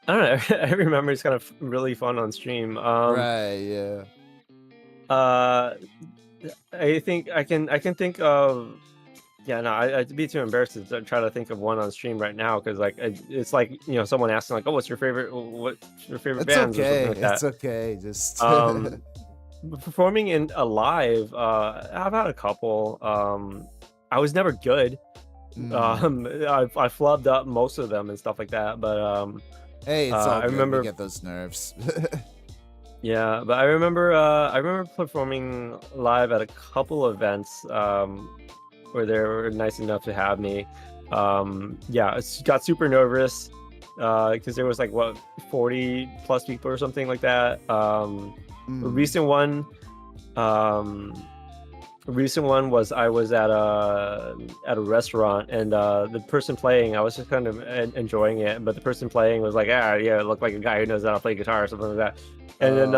I don't know. Every memory is kind of really fun on stream. Right, yeah. Uh, I think I can think of Yeah, no, I'd be too embarrassed to try to think of one on stream right now because like it's like someone asking like, oh, what's your favorite It's bands or something okay. like that. It's okay. Just Um, performing in a live, I've had a couple. I was never good. I flubbed up most of them and stuff like that. But hey, it's all I good. We remember, get those nerves. yeah, but I remember performing live at a couple events where they were nice enough to have me. Yeah, I got super nervous because there was like what 40 plus people or something like that. A recent one. Um, a recent one was I was at a restaurant and the person playing, I was just kind of enjoying it, but the person playing was like, yeah, it looked like a guy who knows how to play guitar or something like that. And then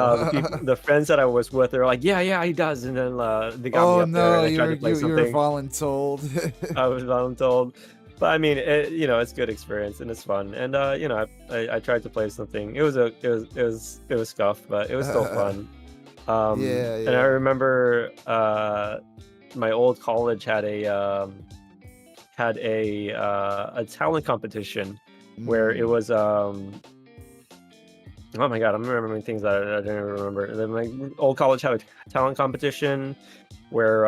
the friends that I was with, they were like, yeah, he does. And then they got me oh up there no, and I tried to play you were something. voluntold. I was voluntold, but I mean, it's good experience and it's fun. And I tried to play something. It was scuffed, but it was still fun. Yeah. And I remember my old college had a talent competition where it was oh my god, I'm remembering things that I didn't even remember. And then my old college had a talent competition where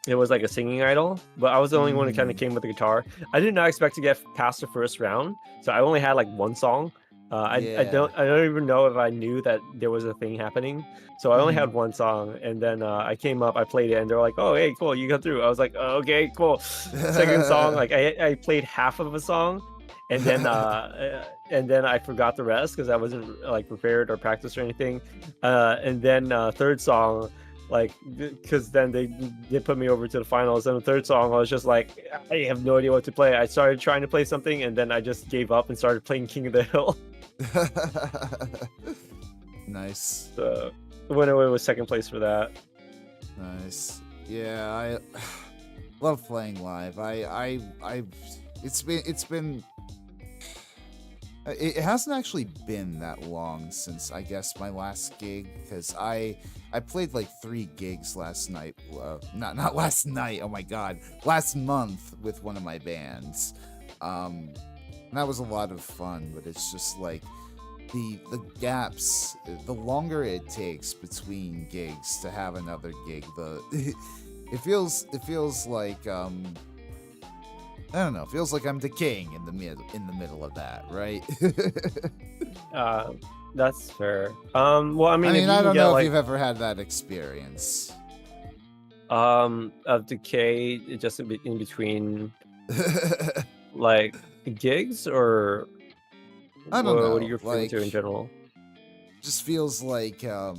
it was like a singing idol, but I was the only one who kind of came with the guitar. I did not expect to get past the first round, so I only had like one song. I don't even know if I knew that there was a thing happening. So I only had one song, and then I came up, I played it, and they're like, "Oh, hey, cool, you got through." I was like, oh, "Okay, cool." Second song, like I played half of a song, and then I forgot the rest because I wasn't like prepared or practiced or anything. And then third song, like because then they put me over to the finals, and the third song I was just like, I have no idea what to play. I started trying to play something, and then I just gave up and started playing King of the Hill. Nice. So went away with second place for that. Nice. Yeah, I love playing live. It's been it hasn't actually been that long since I guess my last gig, because I played like 3 gigs last night. Not last night. Oh my god, last month with one of my bands. And that was a lot of fun, but it's just like the gaps, the longer it takes between gigs to have another gig, it feels like I don't know, it feels like I'm decaying in the middle of that, right? That's fair. Well, I mean, I don't know if you've ever had that experience. Of decay just in between like gigs, or I don't know. What are you referring like, to in general? Just feels like I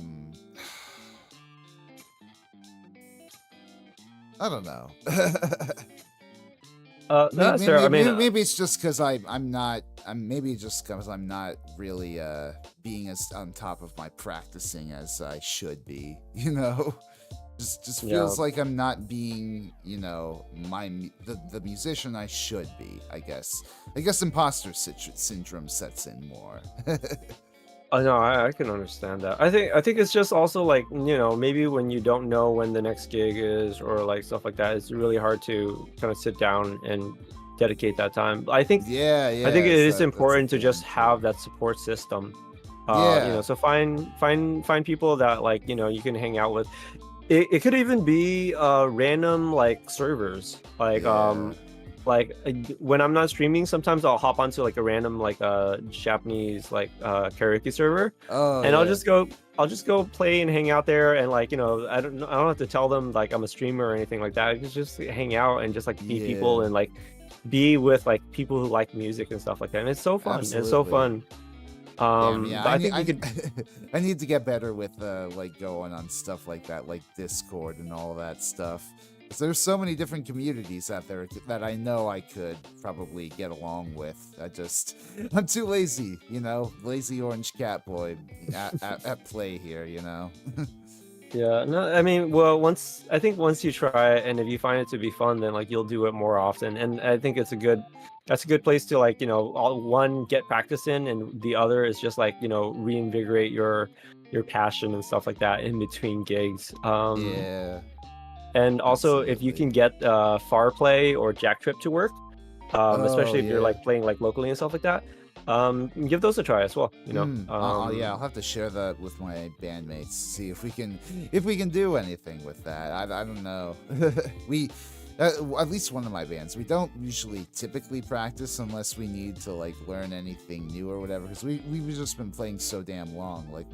don't know. That's fair. I mean, maybe it's just because I'm not really being as on top of my practicing as I should be. Just feels like I'm not being, the musician I should be. I guess imposter syndrome sets in more. no, I can understand that. I think it's just also like, maybe when you don't know when the next gig is or like stuff like that, it's really hard to kind of sit down and dedicate that time. I think I think it is important to just have that support system. So find people that like, you can hang out with. It could even be random like servers, like when I'm not streaming, sometimes I'll hop onto like a random like Japanese like karaoke server, and I'll just go play and hang out there, and like I don't have to tell them like I'm a streamer or anything like that. I can just hang out and just like meet people and like be with like people who like music and stuff like that, and it's so fun. Absolutely. It's so fun. Yeah, but I think you could. I need to get better with like going on stuff like that, like Discord and all that stuff. Because there's so many different communities out there that I know I could probably get along with. I'm too lazy, lazy orange cat boy at play here, Yeah, no, I mean, well, once you try it, and if you find it to be fun, then like you'll do it more often, and I think that's a good place to like one, get practice in, and the other is just like reinvigorate your passion and stuff like that in between gigs. And also, if you can get far play or jack trip to work, especially if you're like playing like locally and stuff like that, give those a try as well. You know. Yeah, I'll have to share that with my bandmates. See if we can do anything with that. I don't know. we. At least one of my bands, we don't usually typically practice unless we need to like learn anything new or whatever, because we've just been playing so damn long. Like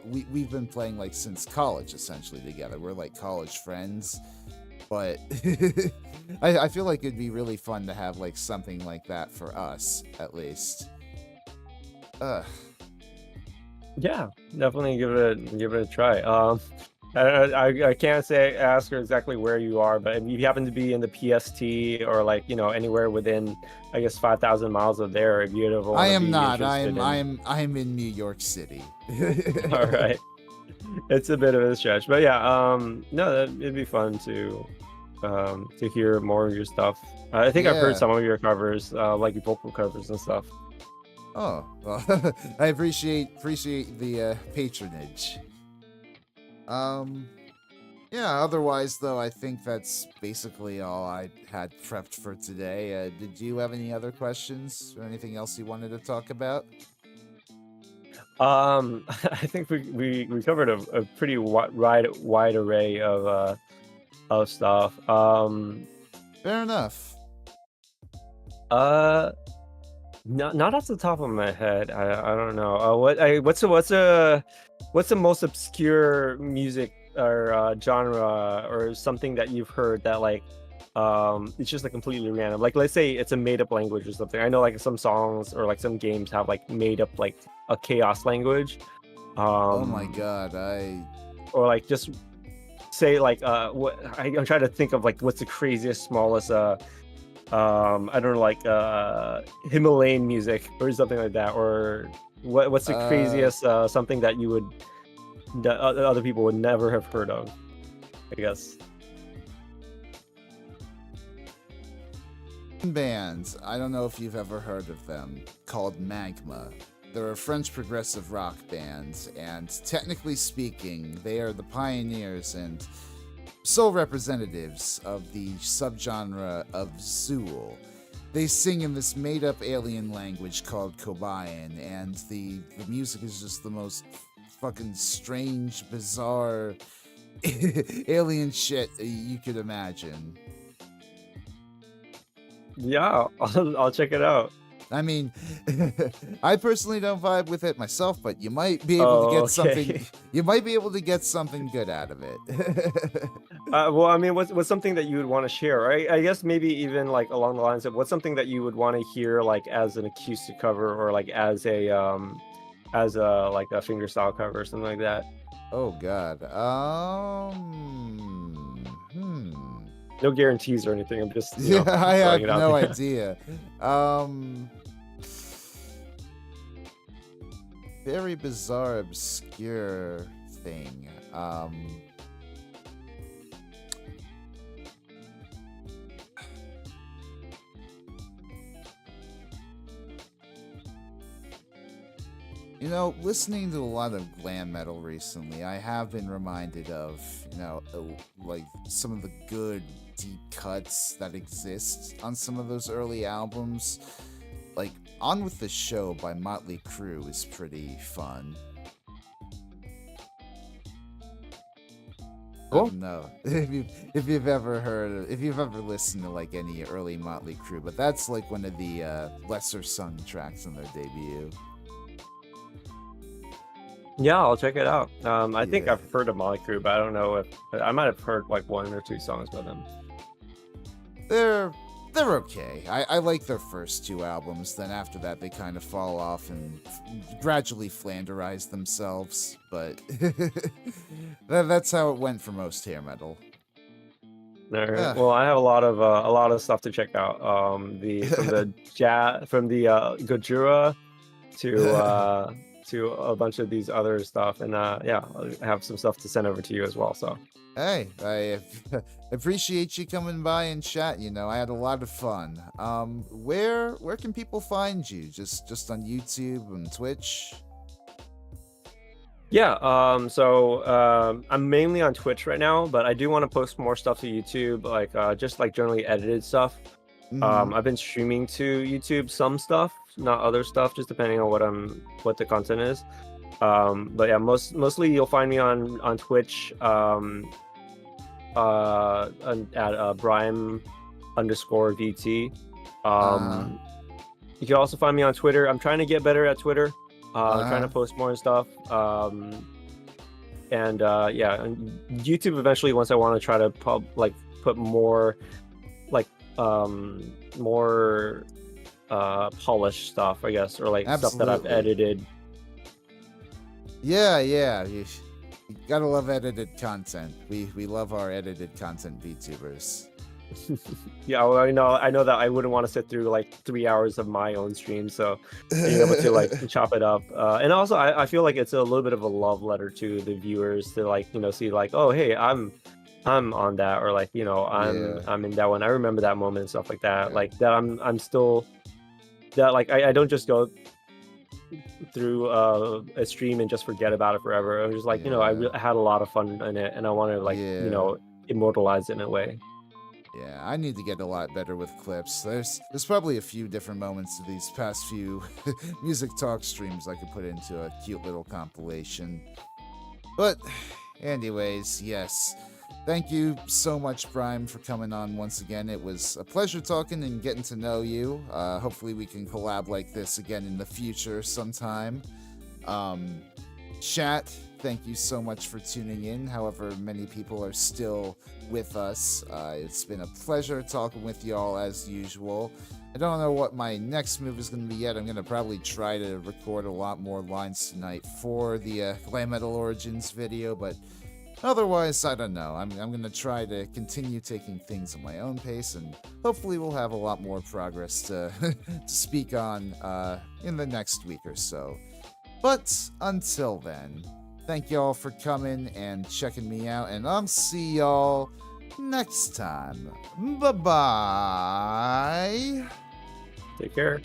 we've been playing like since college essentially together. We're like college friends, but I feel like it'd be really fun to have like something like that for us at least. Yeah, definitely give it a try. I can't ask her exactly where you are, but if you happen to be in the PST or like anywhere within, I guess 5,000 miles of there, if you ever want I to am be not. interested I'm in New York City. All right, it's a bit of a stretch, but yeah, no, it'd be fun to hear more of your stuff. I think I've heard some of your covers, like your vocal covers and stuff. Oh, well, I appreciate the patronage. Yeah, otherwise though, I think that's basically all I had prepped for today. Did you have any other questions or anything else you wanted to talk about? I think we covered a pretty wide array of stuff. Fair enough. Not off the top of my head. I don't know. What's the most obscure music or genre or something that you've heard that like it's just like completely random? Like let's say it's a made up language or something. I know like some songs or like some games have like made up like a chaos language. Oh my god, or like just say like I'm trying to think of like what's the craziest, smallest I don't know, like Himalayan music or something like that, or what's the craziest something that other people would never have heard of, I guess. Bands, I don't know if you've ever heard of them, called Magma. They're a French progressive rock band, and technically speaking, they are the pioneers and sole representatives of the subgenre of Zool. They sing in this made-up alien language called Kobayan, and the music is just the most fucking strange, bizarre, alien shit you could imagine. Yeah, I'll check it out. I mean, I personally don't vibe with it myself, but you might be able to get something. You might be able to get something good out of it. Well, I mean, what's something that you would want to share? Right? I guess maybe even like along the lines of what's something that you would want to hear like as an acoustic cover or like as a like a fingerstyle cover or something like that. Oh God. No guarantees or anything. I'm just I have no idea. Very bizarre, obscure thing. Listening to a lot of glam metal recently, I have been reminded of, like some of the good deep cuts that exist on some of those early albums. Like On With The Show by Motley Crue is pretty fun. Cool. I don't know if you've ever listened to like any early Motley Crue, but that's like one of the lesser sung tracks on their debut. Yeah, I'll check it out. I think I've heard of Motley Crue, but I don't know if I might have heard like one or two songs by them. They're okay. I like their first two albums. Then after that, they kind of fall off and gradually Flanderize themselves. But that's how it went for most hair metal. All right. Well, I have a lot of stuff to check out. From the Gojira to a bunch of these other stuff, and I have some stuff to send over to you as well. So hey, I appreciate you coming by and chat. I had a lot of fun. Where can people find you? Just on YouTube and Twitch? Yeah, I'm mainly on Twitch right now, but I do want to post more stuff to YouTube, like just like generally edited stuff. I've been streaming to YouTube some stuff, not other stuff, just depending on what the content is. But yeah, mostly you'll find me on Twitch at Brime_VT. You can also find me on Twitter. I'm trying to get better at Twitter. I'm trying to post more and stuff. And YouTube eventually, once I want to try to put more more polished stuff, I guess, or like stuff that I've edited. Yeah, you gotta love edited content. We love our edited content VTubers. Yeah, well, I know that I wouldn't want to sit through like 3 hours of my own stream, so being able to like chop it up, and also I feel like it's a little bit of a love letter to the viewers to like see like, oh hey, I'm on that, or like I'm in that one. I remember that moment and stuff like that. Yeah. Like that I'm still that, like I don't just go through a stream and just forget about it forever. I was just like, I had a lot of fun in it, and I want to like immortalize it in a way. Yeah, I need to get a lot better with clips. There's probably a few different moments of these past few music talk streams I could put into a cute little compilation. But anyways, yes. Thank you so much, Brime, for coming on once again. It was a pleasure talking and getting to know you. Hopefully we can collab like this again in the future sometime. Chat, thank you so much for tuning in. However many people are still with us. It's been a pleasure talking with y'all as usual. I don't know what my next move is going to be yet. I'm going to probably try to record a lot more lines tonight for the Glam Metal Origins video, but otherwise, I don't know. I'm going to try to continue taking things at my own pace, and hopefully we'll have a lot more progress to speak on in the next week or so. But until then, thank y'all for coming and checking me out, and I'll see y'all next time. Bye-bye. Take care.